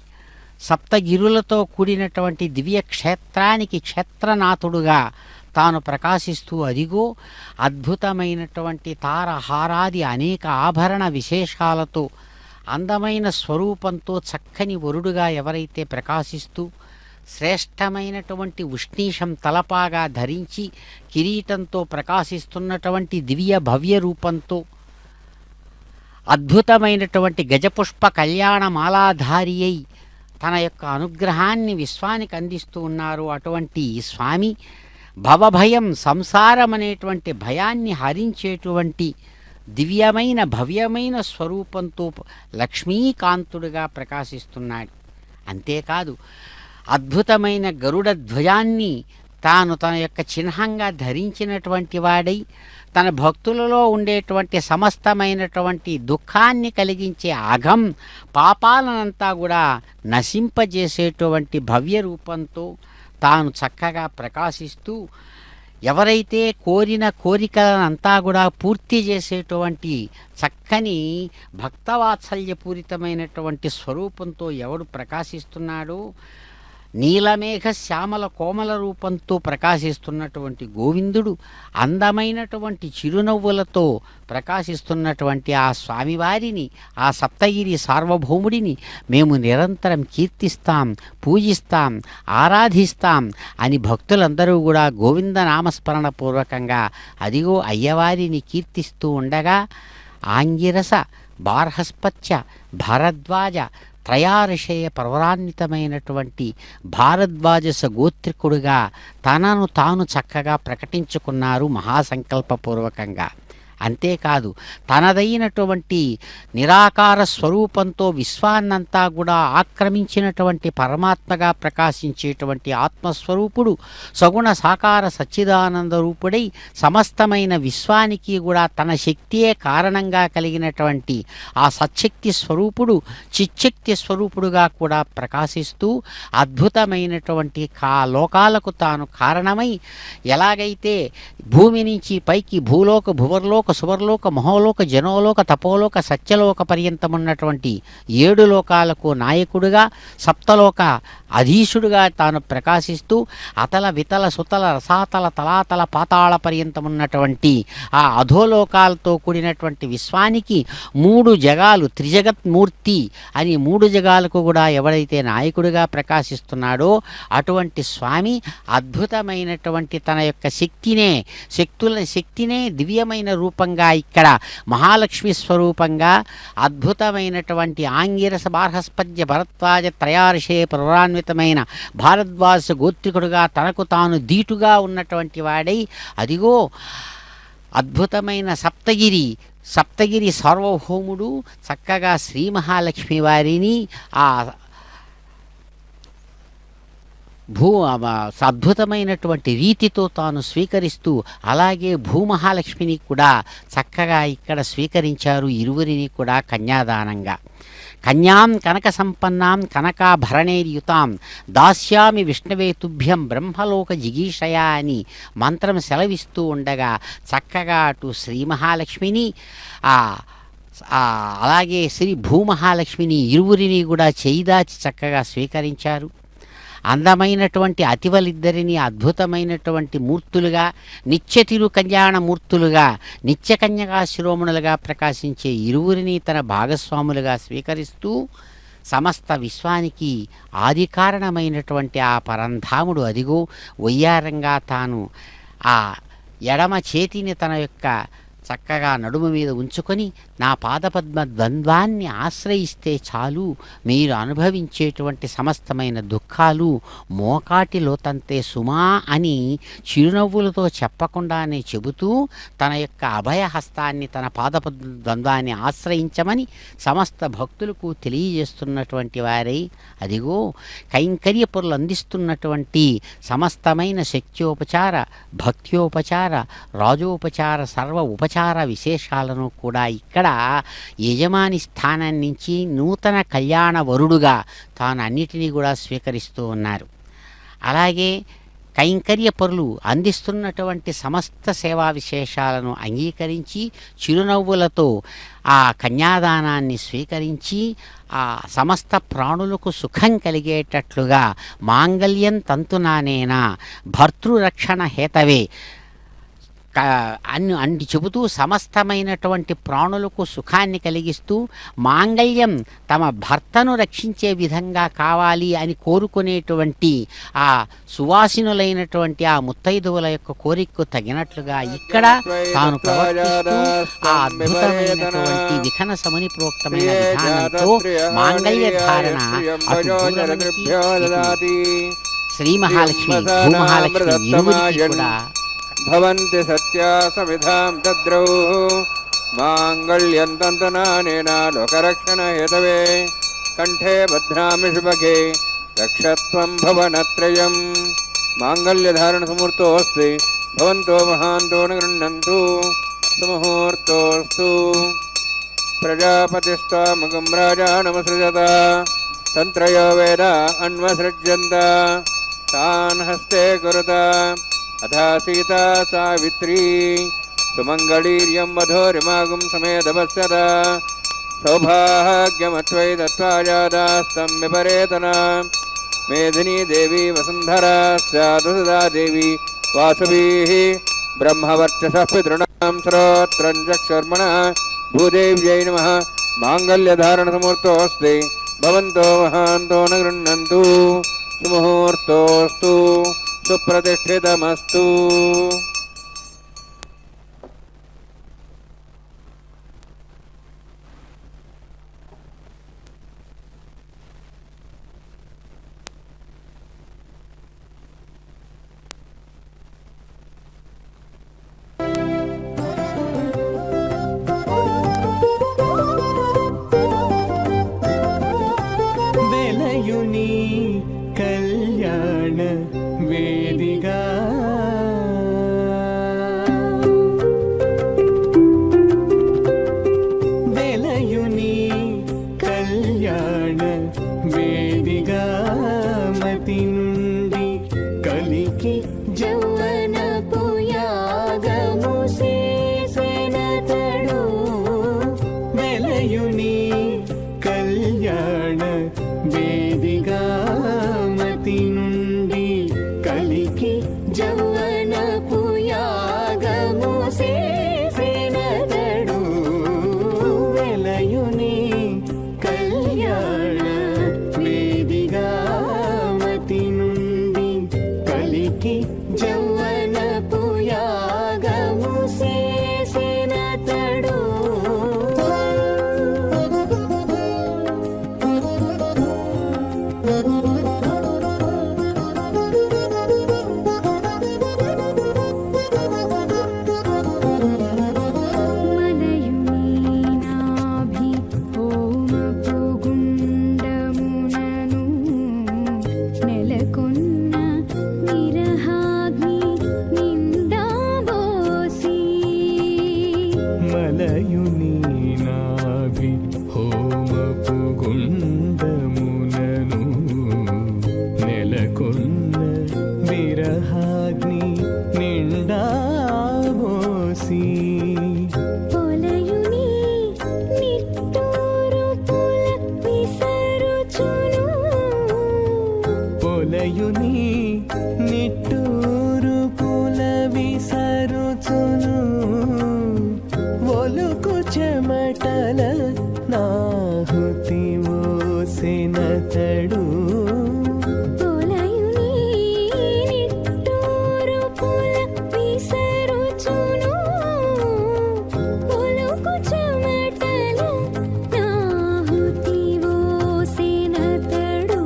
సప్తగిరులతో కూడినటువంటి దివ్య క్షేత్రానికి క్షేత్రనాథుడుగా తాను ప్రకాశిస్తూ అదిగో అద్భుతమైనటువంటి తారహారాది అనేక ఆభరణ విశేషాలతో అందమైన స్వరూపంతో చక్కని వరుడుగా ఎవరైతే ప్రకాశిస్తూ శ్రేష్టమైనటువంటి ఉష్ణీషం తలపాగా ధరించి కిరీటంతో ప్రకాశిస్తున్నటువంటి దివ్య భవ్య రూపంతో అద్భుతమైనటువంటి గజపుష్ప కళ్యాణమాలాధారి అయి తన యొక్క అనుగ్రహాన్ని విశ్వానికి అందిస్తూ ఉన్నారు. అటువంటి స్వామి భవభయం సంసారం అనేటువంటి భయాన్ని హరించేటువంటి దివ్యమైన భవ్యమైన స్వరూపంతో లక్ష్మీకాంతుడుగా ప్రకాశిస్తున్నాడు. అంతేకాదు అద్భుతమైన గరుడ ధ్వజాన్ని తాను తన యొక్క చిహ్నంగా ధరించినటువంటి వాడై తన భక్తులలో ఉండేటువంటి సమస్తమైనటువంటి దుఃఖాన్ని కలిగించే అఘం పాపాలనంతా కూడా నశింపజేసేటువంటి భవ్య రూపంతో తాను చక్కగా ప్రకాశిస్తూ ఎవరైతే కోరిన కోరికలనంతా కూడా పూర్తి చేసేటువంటి చక్కని భక్తవాత్సల్యపూరితమైనటువంటి స్వరూపంతో ఎవడు ప్రకాశిస్తున్నాడో నీలమేఘ శ్యామల కోమల రూపంతో ప్రకాశిస్తున్నటువంటి గోవిందుడు అందమైనటువంటి చిరునవ్వులతో ప్రకాశిస్తున్నటువంటి ఆ స్వామివారిని ఆ సప్తగిరి సార్వభౌముడిని మేము నిరంతరం కీర్తిస్తాం, పూజిస్తాం, ఆరాధిస్తాం అని భక్తులందరూ కూడా గోవింద నామస్మరణ పూర్వకంగా అదిగో అయ్యవారిని కీర్తిస్తూ ఉండగా ఆంగిరస బార్హస్పత్య భారద్వాజ త్రయార్షేయ పర్వరాన్వితమైనటువంటి భారద్వాజస గోత్రికుడుగా తనను తాను చక్కగా ప్రకటించుకున్నారు మహాసంకల్పపూర్వకంగా. అంతేకాదు తనదైనటువంటి నిరాకార స్వరూపంతో విశ్వాన్నంతా కూడా ఆక్రమించినటువంటి పరమాత్మగా ప్రకాశించేటువంటి ఆత్మస్వరూపుడు సగుణ సాకార సచ్చిదానంద రూపుడై సమస్తమైన విశ్వానికి కూడా తన శక్తియే కారణంగా కలిగినటువంటి ఆ సచ్చక్తి స్వరూపుడు చిచ్చక్తి స్వరూపుడుగా కూడా ప్రకాశిస్తూ అద్భుతమైనటువంటి లోకాలకు తాను కారణమై ఎలాగైతే భూమి నుంచి పైకి భూలోక భువర్లోక సువర్లోక మహోలోక జనోలోక తపోలోక సత్యలోక పర్యంతమున్నటువంటి 7 లోకాలకు నాయకుడిగా సప్తలోక అధీశుడుగా తాను ప్రకాశిస్తూ అతల వితల సుతల రసాతల తలాతల పాతాళ పర్యంతమున్నటువంటి ఆ అధోలోకాలతో కూడినటువంటి విశ్వానికి 3 జగాలు త్రిజగత్మూర్తి అని 3 జగాలకు కూడా ఎవడైతే నాయకుడిగా ప్రకాశిస్తున్నాడో అటువంటి స్వామి అద్భుతమైనటువంటి తన యొక్క శక్తినే దివ్యమైన రూపంగా ఇక్కడ మహాలక్ష్మి స్వరూపంగా అద్భుతమైనటువంటి ఆంగిరస బార్హస్పత్య భరద్వాజ త్రయార్షే పురాన్వితమైన భారద్వాజ గోత్రికుడుగా తనకు తాను దీటుగా ఉన్నటువంటి వాడై అదిగో అద్భుతమైన సప్తగిరి సార్వభౌముడు చక్కగా శ్రీ మహాలక్ష్మి వారిని ఆ అద్భుతమైనటువంటి రీతితో తాను స్వీకరిస్తూ అలాగే భూమహాలక్ష్మిని కూడా చక్కగా ఇక్కడ స్వీకరించారు ఇరువురిని కూడా కన్యాదానంగా. కన్యాం కనక సంపన్నాం కనకాభరణైర్యుతాం దాస్యామి విష్ణవే తుభ్యం బ్రహ్మలోక జిగీషయా అని మంత్రం సెలవిస్తూ ఉండగా చక్కగా అటు శ్రీ మహాలక్ష్మిని అలాగే శ్రీ భూమహాలక్ష్మిని ఇరువురిని కూడా చేయిదాచి చక్కగా స్వీకరించారు. అందమైనటువంటి అతివలిద్దరిని అద్భుతమైనటువంటి మూర్తులుగా నిత్య కళ్యాణ మూర్తులుగా నిత్య కన్యకా శిరోమణులుగా ప్రకాశించే ఇరువురిని తన భాగస్వాములుగా స్వీకరిస్తూ సమస్త విశ్వానికి ఆది కారణమైనటువంటి ఆ పరంధాముడు అదిగో వయ్యారంగా తాను ఆ ఎడమ చేతిని తన యొక్క చక్కగా నడుము మీద ఉంచుకొని నా పాదపద్మ ద్వంద్వాన్ని ఆశ్రయిస్తే చాలు మీరు అనుభవించేటువంటి సమస్తమైన దుఃఖాలు మోకాటిలో తంతే సుమా అని చిరునవ్వులతో చెప్పకుండానే చెబుతూ తన యొక్క అభయహస్తాన్ని తన పాదపద్మ ద్వంద్వాన్ని ఆశ్రయించమని సమస్త భక్తులకు తెలియజేస్తున్నటువంటి వారై అదిగో కైంకర్యపురులు అందిస్తున్నటువంటి సమస్తమైన శక్త్యోపచార భక్త్యోపచార రాజోపచార సర్వ ఉపచార విశేషాలను కూడా ఇక్కడ యజమాని స్థానం నుంచి నూతన కళ్యాణ వరుడుగా తాను అన్నిటినీ కూడా స్వీకరిస్తూ ఉన్నారు. అలాగే కైంకర్యపరులు అందిస్తున్నటువంటి సమస్త సేవా విశేషాలను అంగీకరించి చిరునవ్వులతో ఆ కన్యాదానాన్ని స్వీకరించి ఆ సమస్త ప్రాణులకు సుఖం కలిగేటట్లుగా మాంగళ్యం తంతునానేనా భర్తృరక్షణ హేతవే అన్ని చెబుతూ సమస్తమైనటువంటి ప్రాణులకు సుఖాన్ని కలిగిస్తూ మాంగళ్యం తమ భర్తను రక్షించే విధంగా కావాలి అని కోరుకునేటువంటి ఆ సువాసినులైనటువంటి ఆ ముత్తైదువుల యొక్క కోరికకు తగినట్లుగా ఇక్కడ తాను ప్రవర్తిస్తూ ఆ అద్భుతమైనటువంటి విఖన సముని ప్రోక్తమైన విధానంతో మాంగళ్య ధారణ అటు దూరమునికి ఇటు శ్రీ మహాలక్ష్మి భూమహాలక్ష్మి ఇరువురికి కూడా భవంతి సత్యా సమిధాం తద్రౌ మాంగళ్యం తంతునానేన లోకరక్షణ హేతవే కంఠే భద్రామి శుభగే రక్షత్వం భవనత్రయం మాంగళ్యధారణ సమూర్తోస్తి భవంతో మహాంతో న గృహ్ణन्तు సుముహూర్తోస్తు ప్రజాపతిస్త్వామగం రాజానమసృజత తంత్రయో వేద అన్వసృజ్యంత తాన్ హస్తే కురుత అథా సీతా సావిత్రీ సుమంగళీర్యం వధోరిమాగుం సమేధవత్సద సౌభాగ్యమత్వై దత్వాజాదాస్తం విపరేతన మేధినీ దేవి వసుంధరా స్యాదు సదా దేవి వాసవీ బ్రహ్మవర్చసః పితॄణాం శ్రోత్రం చక్షుర్మణః భూదేవ్యై నమః మాంగళ్యధారణసమూర్తోऽస్తి భవంతో మహాంతో న గృహ్ణन्तు సుముహూర్తోస్తు సుప్రతిష్ఠితమస్తు. వెలయుని నాభి హోమపు గుండమునను నెలకొన్న విరహాగ్ని నిండా మోసి పొలయుని నిట్టూరు పుల విసరుచును పొలయుని నిట్టూరు పుల విసరుచును ఒలుకు చెమటల నాహుతి మోసినతడు పొలయుని నిట్టూరు పుల విసరుచును ఒలుకు చెమటల నాహుతి మోసినతడు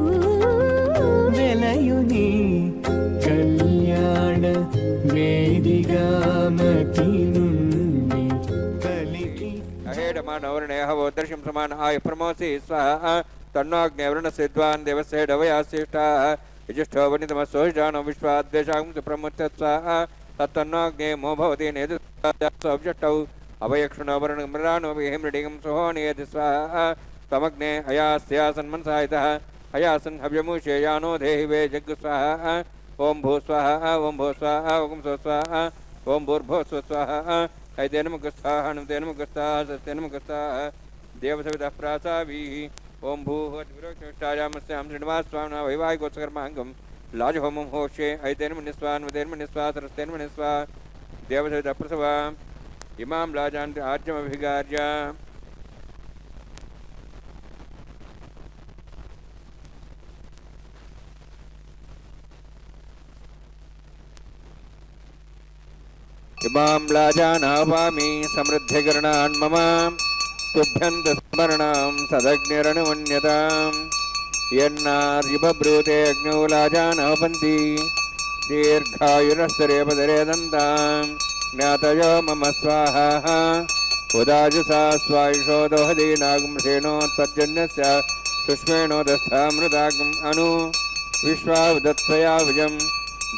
వెలయుని కళ్యాణ వేదిగా మతి నుండి కలికి అహేడమానవరుణేహవోదర్శం సమాన ఆయ ప్రమోసి స్వాహ తన్నోగ్నేవరుణ సిద్వాన్ దేవసేడవయాశిష్ట యజుష్ఠో వనితమస్సోజానో విశ్వాద్వేషాం సుప్రముత్య స్వాహ తత్తన్నోగ్నే మో భవతి నేదుష్టౌ అభయక్షుణో వరుణ మృడానో విహిమృడిగం సుహోనియతి స్వాహ తమగ్నే అయాస్యాసన్మన్సాయితః అయాసన్ హవ్యముషేయానో దేహి వే జగ్గు స్వాహ ఓం భూ స్వాహ ఓం భూ స్వాహ ఓం సో స్వాహ ఓం భూర్భో స్వాహ ఐతేనముఖస్థాః హనుమతేనముఖస్థాః సత్యేనముఖస్థాః దేవసవితః ప్రాసావీః ఓం భూహోద్విరోక్షాయామస్యాం శ్రీనివాసస్వామినా వైవాహికోత్సకర్మాంగం లాజహోమం హోష్యే ఐతేనమునిస్వా హనుమతేనమునిస్వా సరస్తేనమునిస్వా దేవసవితః ప్రసవ ఇమాం లాజాన్ ఆజ్యమభిగార్య ఇమాం లాజానావామి సమృద్ధికరణాన్ మమ తుభ్యంత స్మరణాం సదగ్నిరణమన్యతాం యన్నార్యుబ్రూతే అగ్నౌ లాజానవపంతి దీర్ఘాయురస్తరేపదరేదంతాం జ్ఞాతయో మమ స్వాహ ఉదాజుసా స్వాయుషో దోహదీనాగుంసేనోత్పర్జన్యస్య సుష్మేణోదస్థామృతాగం అను విశ్వావదత్వయా విజం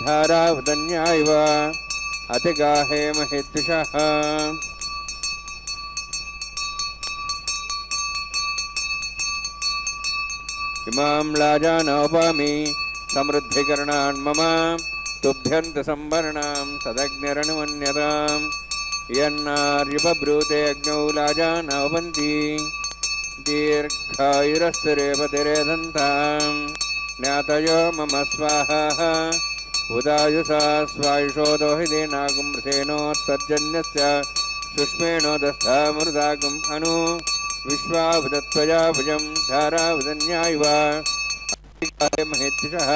ధారావదన్యా ఇవ అతిగాహే మహిద్విషః ఇమాం లాజానోపామి సమృద్ధికరణాన్ మమ తుభ్యంత సంవరణాం సదగ్నిరణమన్యతాం యన్నార్యుబ్రూతే అగ్నౌ లాజానవపంతి దీర్ఘాయురస్తరేపతిరేదంతాం జ్ఞాతయో మమ స్వాహ ఉదాయుసా స్వాయుషో దోహిదేనాగుంసేనోత్పర్జన్యస్య సుష్మేణోదస్థామృతాగం అను విశ్వావదత్వయా భుజం ధారావదన్యా ఇవ మహేత్యుషః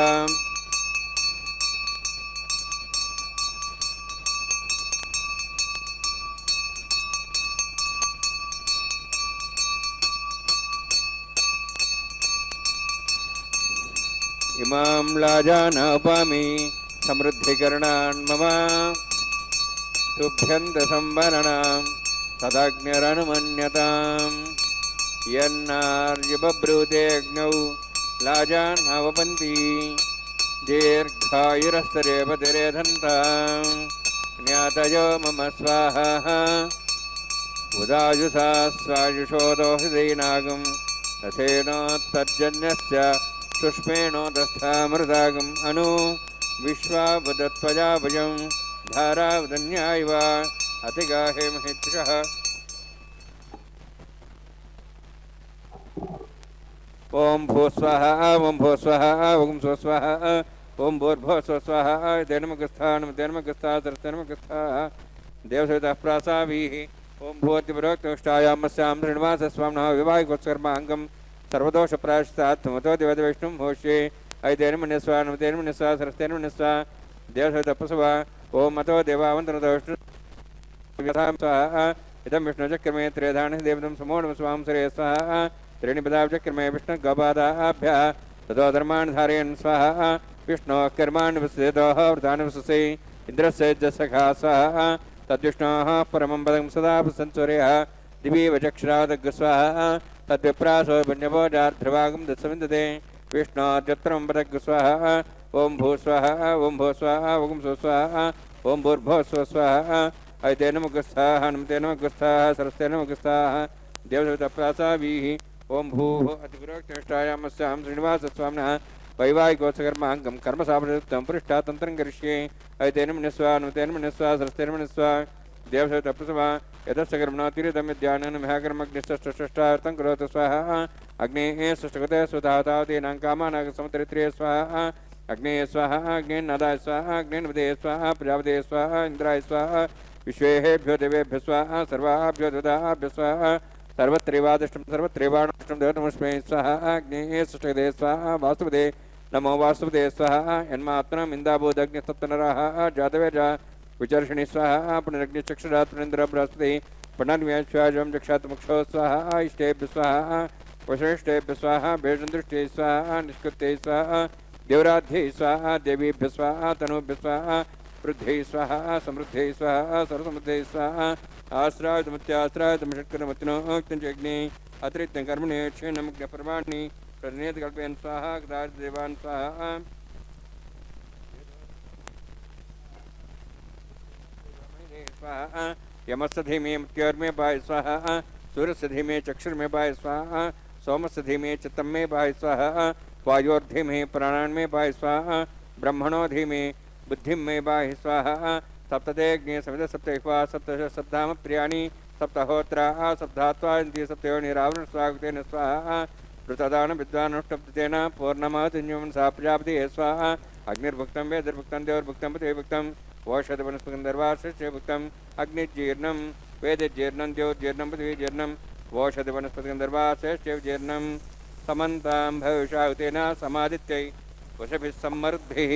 ఇమాం లాజానపామి సమృద్ధికరణాన్ మమ తుభ్యంత సంవరణాం తదగ్నిరనుమన్యతాం యన్నార్యుబ్రూతే అగ్నౌ లాజానవపంతి దీర్ఘాయురస్తరేపతిరేధంతాం జ్ఞాతయో మమ స్వాహ ఉదాయుసా స్వాయుషో దోహదీనాగం రథేనోత్పర్జన్యస్య సుష్మేణోదస్థామృతాగం అను విశ్వావదత్వయా భుజం ధారావదన్యా ఇవ అతిగాహే మహిత్యుషః ఓం భూస్వః ఓం భూస్వః ఓం స్వస్వః ఓం భూర్భువః స్వస్వః తేనముఖస్థానముఖస్థా సరస్తేనముఖస్థా దేవసవితః ప్రాసావీః ఓం భూతిపురోక్తోష్టాయామస్యాం శ్రీనివాసస్వామినః వివాహికోత్సకర్మాంగం సర్వదోష ప్రాయశ్చిత్తాత్మతో దివదవిష్ణుం హోష్యే ఐతేనమునిస్వా నమతేనమునిస్వా సరస్తేనమునిస్వా దేవసవితః ప్రసవ ఓం మతో దేవావంతనతో విష్ణు ఇదం విష్ణుచక్రమే త్రేధాని దేవతం సమోఢం స్వాం సరే స్వాహ त्रीणि पदाब्जक्रमे विष्णुगोपादाभ्यः ततो धर्मान् धारयन् स्वाहा विष्णोः कर्माणि वसुदेतोः व्रतानि वसुसे इन्द्रस्य सखा स्वाहा तद्विष्णोः परमं पदं सदा संसूर्यः दिवि वचक्षुरादग्स्वाहा तद्विप्रासो पुण्यभोजार्ध्रभागं दत्सविन्दते विष्णोद्युत्तरं पदग्स्वाहा ॐ भूस्वाहा ॐ भूस्वाहा ॐ सुस्वाहा ॐ भूर्भुवः स्वस्वाहा अयतेन मुखस्थाः नमतेन मुखस्थाः सरस्तेन मुखस्थाः देवसवितप्रासावीः ओं भूः अतिपुरोक्तनिष्ठायामस्यां श्रीनिवासस्वामिनः वैवाहिकोत्सकर्माङ्गं कर्मसापयुक्तं पुरुष्टा तन्त्रं करिष्ये अयतेन मनिस्वा नमतेन मनिस्वा सरस्तेन मनिस्वा देवसवितप्रसवा यतस्य कर्मणातिरिदं विद्यानं मह्याकर्मग्निष्ठार्थं करोतु स्वाहा अग्नेः सृष्टगते स्वधातावतीनां कामानां समुद्रित्रे स्वाहा अग्नेय स्वाहा अग्नेन्नदाय स्वाहा अग्नेन्वदे स्वाहा प्रजापते स्वाहा इंद्राय स्वाहा विश्वेभ्यो देवेभ्यो स्वाहा सर्वाभ्यो ददाभ्यो स्वाहा सर्वत्रैवादिष्टं सर्वत्रैवाणुष्टं देवतमस्मै स्वाहा अग्नेय सृष्टगते स्वाहा वासुपदे नमो वासुपदे स्वाहा यन्मात्मनम् इन्दाबोधग्निस्तप्तनराः जातवेज विचर्षणि स्वाहा पुनरग्निचक्षुरात् पुनेन्द्र बृहस्पति पुनर्व्याश्वाजं जक्षात्मुक्षो स्वाहा इष्टेभ्य स्वाहा वशिष्ठेभ्य स्वाहा भेषदृष्टे स्वाहा निष्कृते स्वाहा देवराध्यै स्वाहा देवीभ्य स्वाहा तनूभ्य स्वाहा वृद्ध्यै स्वाहा समृद्ध्यै स्वाहा सर्वसमृद्ध्यै स्वाहा आश्रायुधमुत्याश्रायुधमुषट्करमतिनोक्तञ्चग्ने अतिरिक्तं कर्मणे क्षीणमुग्नपर्वाणि प्रतिनेतकल्पयन् स्वाहा कृतादेवान् स्वाहा स्वाहा यमस्य धीमे मृत्योर्मे बाय स्वाहा सूर्यस्य धीमे चक्षुर्मे बाय स्वाहा सोमस्य धीमे चित्तं मे बाय स्वाहा वायोर्धीमे प्राणान्मे बाय स्वाहा ब्रह्मणो धीमे बुद्धिं मे बाय स्वाहा सप्ततेऽग्ने सविद सप्तैवा सप्तधाम प्रियाणि सप्तहोत्रा सप्तात्वान्ति सप्तयोनिरावृण स्वागतेन स्वाहा ऋतदान विद्वानुष्टप्तेन पूर्णमातिन्युं सा प्रजापति स्वाहा अग्निर्भुक्तं वेदिर्भुक्तं देवर्भुक्तं पतिर्भुक्तं वोषधवनस्पतिं दर्वाश्च भुक्तं अग्निजीर्णं वेदजीर्णं द्योजीर्णं पृथ्वीजीर्णं वोषधवनस्पतिं दर्वाश्च जीर्णं समन्तां भविषाहुतेन समादित्यै वशभिः सम्मरुद्भिः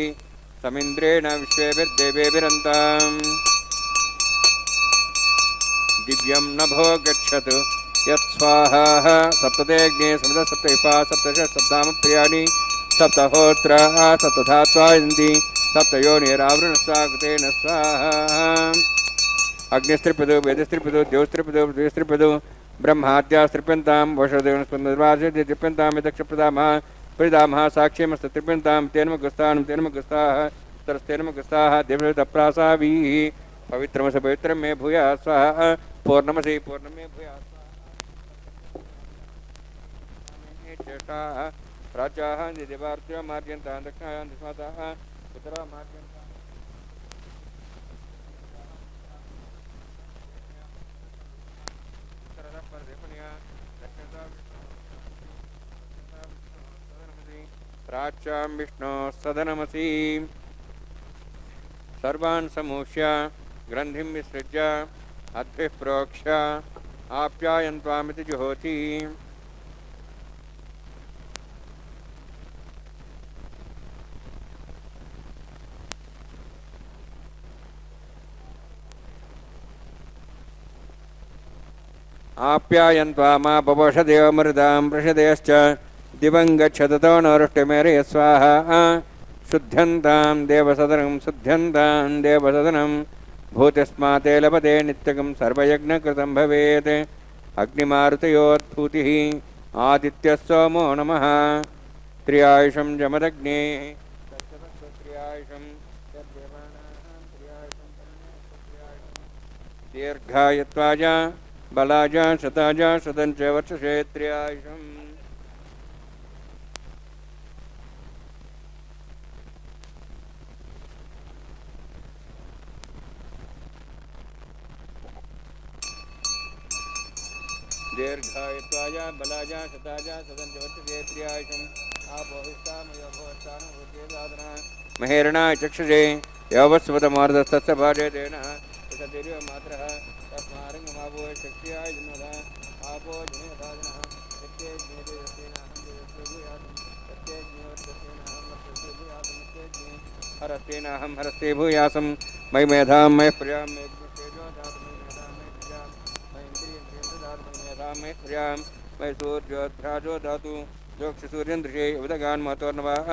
समिन्द्रेण विश्वेभिर्देवेभिरन्ताम् दिव्यं नभो गच्छतु यत्स्वाहा सप्ततेऽग्ने सप्तसप्तैपा सप्तश सप्ताम प्रियाणि सप्तहोत्रा सप्तधात्वान्ति सप्तयोनिरावृणस्वागतेन स्वाहा अग्निस्त्रिपदो वेदस्त्रिपदो द्योस्त्रिपदो पृथ्वीस्त्रिपदो ब्रह्माद्यास्त्रिप्यन्तां वषदेवनस्पन्दर्वाचेत्रिप्यन्तां यदक्षप्रदामः परिदामः साक्ष्यमस्तत्रिप्यन्तां तेन मुखस्थाः तरस्तेन मुखस्थाः देवसवितप्रासावीः पवित्रमसि पवित्रं मे भूयाः स्वाहा पूर्णमसि पूर्णं मे भूयाः स्वाहा राज्याः देवार्त्या मार्गयन्ताः दक्षिणायां दिशातः उत्तरा मार्गयन्ताः प्राच्यां विष्णो सदनमसि सर्वान् समूह्य ग्रन्थिं विसृज्य अद्भिः प्रोक्ष्य आप्यायन्त्वामिति जुहोति आप्यायन्त्वामा बवषदेवमृदां वृषदेश्च दिवं गच्छततो नरुष्टमेरे स्वाहा शुद्ध्यन्तां देवसदनं भूतिस्माते लभते नित्यकं सर्वयज्ञकृतं भवेत् अग्निमारुतयोत्भूतिः आदित्यः सोमो नमः त्र्यायुषं जमदग्ने दीर्घायत्वाय बलाय शताय शतञ्च वर्षसे त्र्यायुषम् दीर्घायत्वाय बलाय शताय सदञ्च वर्षसे त्र्यायुषम् आपोहिष्टामयोभवत्तानुभूतेदादना महेरणाय चक्षुषे यवस्वतमार्धस्तस्य भाजयतेन विशतिरिव मात्रः तस्मारङ्गमाभूय शक्त्याय जन्मदा आपो जनेदाजनः हरस्तेनाहं हरस्ते भूयासं मयि मेधां मयि प्रियां मयि तेजो जातु मयि मेधां मयि प्रियां मयि इन्द्रियं ददातु मयि मेधां मयि प्रियां मयि सूर्योद्भ्राजो दातु जोक्षसूर्येन्द्रिये उदगान् महतोर्नवः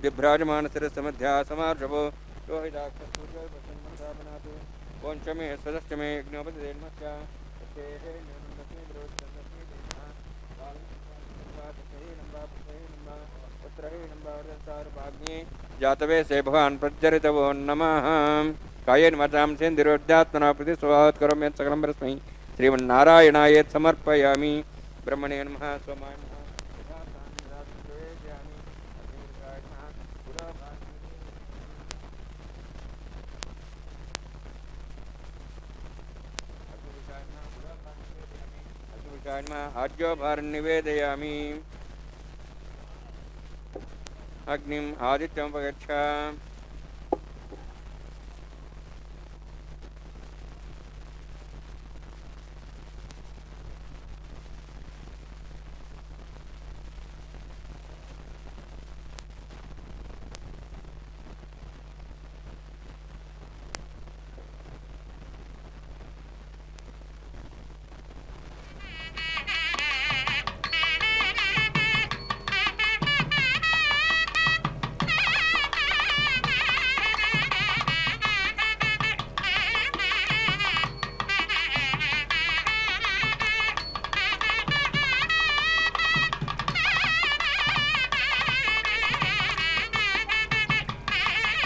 बिभ्राजमानशिरसमध्या समार्षभो रोहिताक्षसूर्योपसन्मन्त्रापनातु पौञ्चमे सदश्चमे यज्ञोपतिदेन्मस्य जातवे से भगवान् प्रज्वरितवो नमः కాయేన వాచాం సేంద్రియోధ్యాత్మనా ప్రతి స్వభావత్కరం యత్ సకలం పరస్మై శ్రీమన్నారాయణాయేత్ సమర్పయామి. బ్రహ్మణే నమః సోమాయ నమః ఆజ్యో భారం నివేదయామి. అగ్నిం ఆదిత్యం ఉపగచ్చ.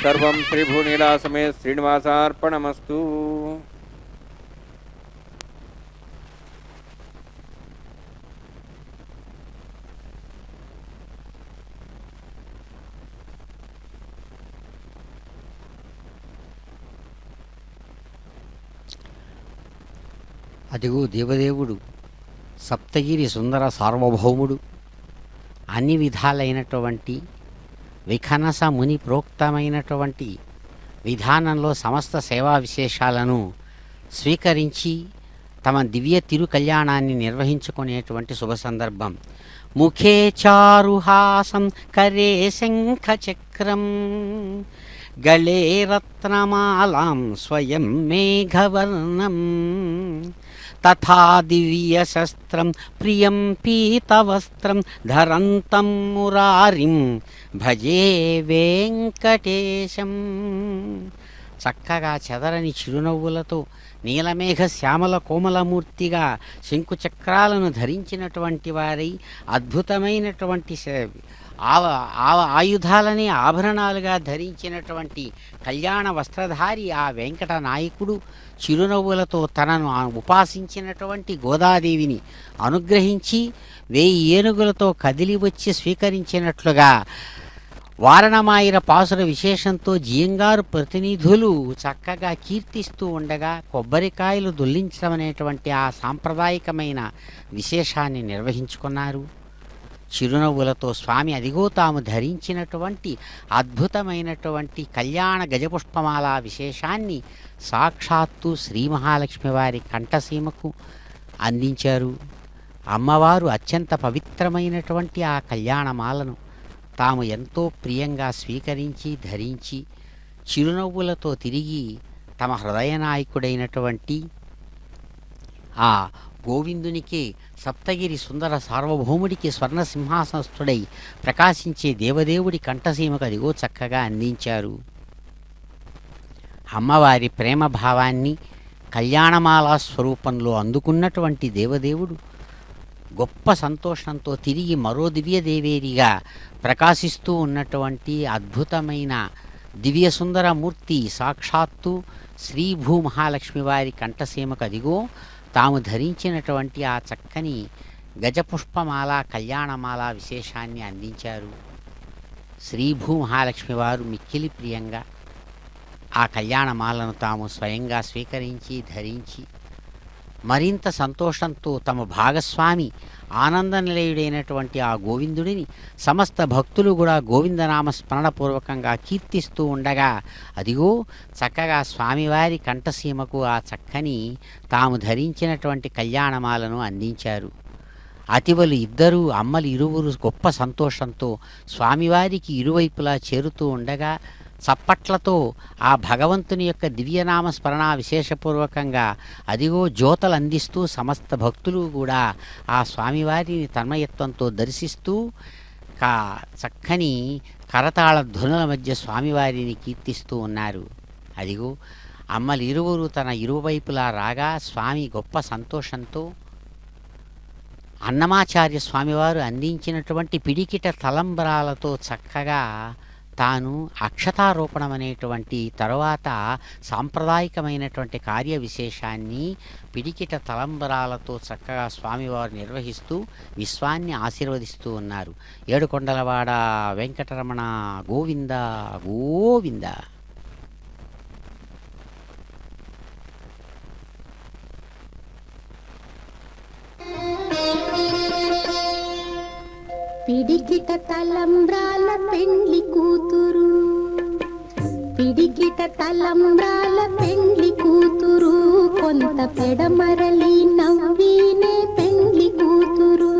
సర్వం శ్రీభూనీలాసమే శ్రీనివాసార్పణమస్తు. అదిగో దేవదేవుడు సప్తగిరి సుందర సార్వభౌముడు అన్ని విధాలైనటువంటి విఖనస ముని ప్రోక్తమైనటువంటి విధానంలో సమస్త సేవా విశేషాలను స్వీకరించి తమ దివ్య తిరు కళ్యాణాన్ని నిర్వహించుకునేటువంటి శుభ సందర్భం. ముఖే చారుహాసం కరే శంఖచక్రం గళే రత్నమాలాం స్వయం మేఘవర్ణం తథా దివ్యశస్త్రం ప్రియం పీతవస్త్రం ధరంతం మురారిం భజే వెంకటేశం. చక్కగా చెదరని చిరునవ్వులతో నీలమేఘ శ్యామల కోమలమూర్తిగా శంకుచక్రాలను ధరించినటువంటి వారై అద్భుతమైనటువంటి ఆయుధాలని ఆభరణాలుగా ధరించినటువంటి కళ్యాణ వస్త్రధారి ఆ వెంకట నాయకుడు చిరునవ్వులతో తనను ఉపాసించినటువంటి గోదాదేవిని అనుగ్రహించి 1000 ఏనుగులతో కదిలి వచ్చి స్వీకరించినట్లుగా వారణమాయిర పాసుర విశేషంతో జియంగారు ప్రతినిధులు చక్కగా కీర్తిస్తూ ఉండగా కొబ్బరికాయలు దొల్లించడం అనేటువంటి ఆ సాంప్రదాయకమైన విశేషాన్ని నిర్వహించుకున్నారు. చిరునవ్వులతో స్వామి అదిగో తాము ధరించినటువంటి అద్భుతమైనటువంటి కళ్యాణ గజపుష్పమాల విశేషాన్ని సాక్షాత్తు శ్రీ మహాలక్ష్మి వారి కంఠసీమకు అందించారు. అమ్మవారు అత్యంత పవిత్రమైనటువంటి ఆ కళ్యాణమాలను తాము ఎంతో ప్రియంగా స్వీకరించి ధరించి చిరునవ్వులతో తిరిగి తమ హృదయనాయకుడైనటువంటి ఆ గోవిందునికి సప్తగిరి సుందర సార్వభౌముడికి స్వర్ణ సింహాసనస్థుడై ప్రకాశించే దేవదేవుడి కంఠసీమకు అదిగో చక్కగా అందించారు. అమ్మవారి ప్రేమ భావాన్ని కళ్యాణమాలా స్వరూపంలో అందుకున్నటువంటి దేవదేవుడు గొప్ప సంతోషంతో తిరిగి మరో దివ్యదేవేరిగా ప్రకాశిస్తూ ఉన్నటువంటి అద్భుతమైన దివ్యసుందర మూర్తి సాక్షాత్తు శ్రీ భూమహాలక్ష్మి వారి కంఠసీమకు అదిగో తాము ధరించినటువంటి ఆ చక్కని గజపుష్పమాల కళ్యాణమాల విశేషాన్ని అందించారు. శ్రీ భూమహాలక్ష్మి వారు మిక్కిలి ప్రియంగా ఆ కళ్యాణమాలను తాము స్వయంగా స్వీకరించి ధరించి మరింత సంతోషంతో తమ భాగస్వామి ఆనంద నిలయుడైనటువంటి ఆ గోవిందుడిని సమస్త భక్తులు కూడా గోవిందనామ స్మరణపూర్వకంగా కీర్తిస్తూ ఉండగా అదిగో చక్కగా స్వామివారి కంఠసీమకు ఆ చక్కని తాము ధరించినటువంటి కళ్యాణమాలను అందించారు. అతివలు ఇద్దరూ అమ్మలు ఇరువురు గొప్ప సంతోషంతో స్వామివారికి ఇరువైపులా చేరుతూ ఉండగా చప్పట్లతో ఆ భగవంతుని యొక్క దివ్యనామ స్మరణ విశేషపూర్వకంగా అదిగో జ్యోతలు అందిస్తూ సమస్త భక్తులు కూడా ఆ స్వామివారిని తన్మయత్వంతో దర్శిస్తూ చక్కని కరతాళ ధ్వనుల మధ్య స్వామివారిని కీర్తిస్తూ ఉన్నారు. అదిగో అమ్మలు ఇరువురు తన ఇరువైపులా రాగా స్వామి గొప్ప సంతోషంతో అన్నమాచార్య స్వామివారు అందించినటువంటి పిడికిట తలంబరాలతో చక్కగా తాను అక్షతారోపణం అనేటువంటి తరువాత సాంప్రదాయకమైనటువంటి కార్య విశేషాన్ని పిడికిట తలంబరాలతో చక్కగా స్వామివారు నిర్వహిస్తూ విశ్వాన్ని ఆశీర్వదిస్తూ ఉన్నారు. ఏడుకొండలవాడ వెంకటరమణ గోవింద గోవింద. పిడికిట తలంబ్రాల పెండ్లి కూతురు, పిడికిట తలంబ్రాల పెండ్లి కూతురు, కొంత పెడమరలి నవ్వీనే పెండ్లి కూతురు.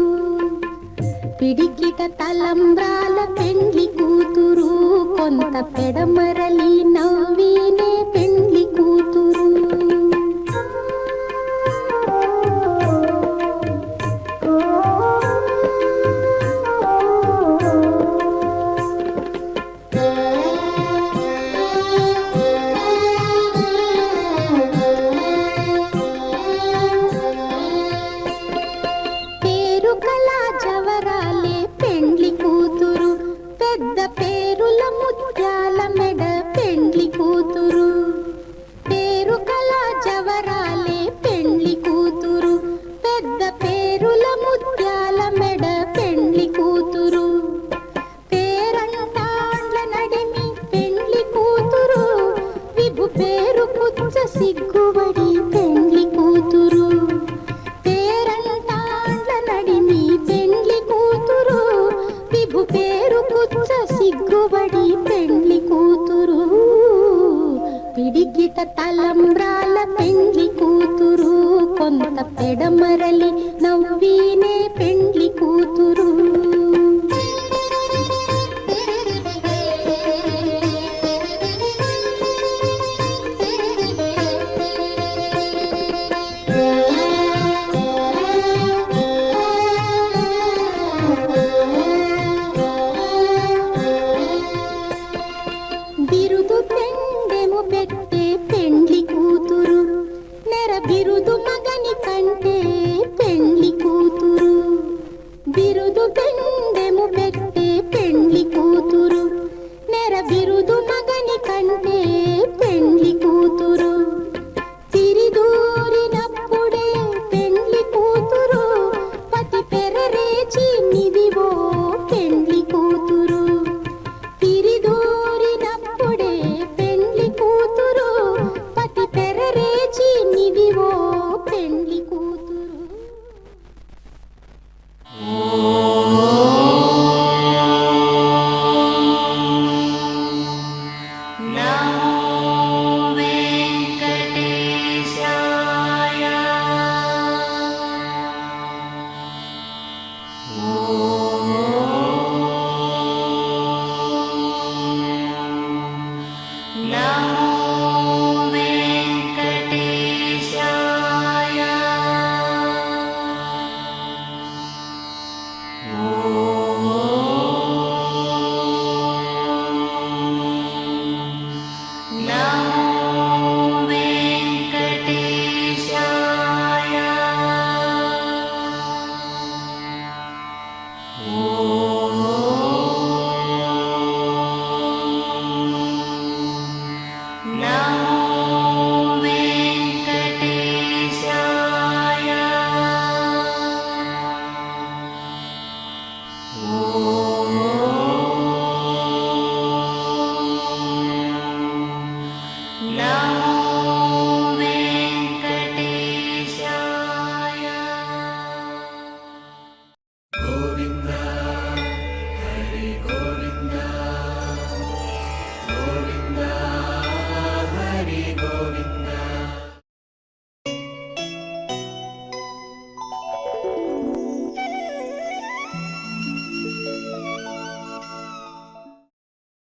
పిడికిట తలంబ్రాల పెండ్లి కూతురు, కొంత పెడమరలి నవ్వీనే పెండ్లి కూతురు. సిగ్గుబడి పెండ్లి కూతురు, పేరంటాండ్ల నడిమి పెండ్లి కూతురు, విభు పేరు కుచ్చ సిగ్గుబడి పెండ్లి కూతురు. పిడికిట తలంబ్రాల పెండ్లి కూతురు, కొంత పెడమరలి నవ్వి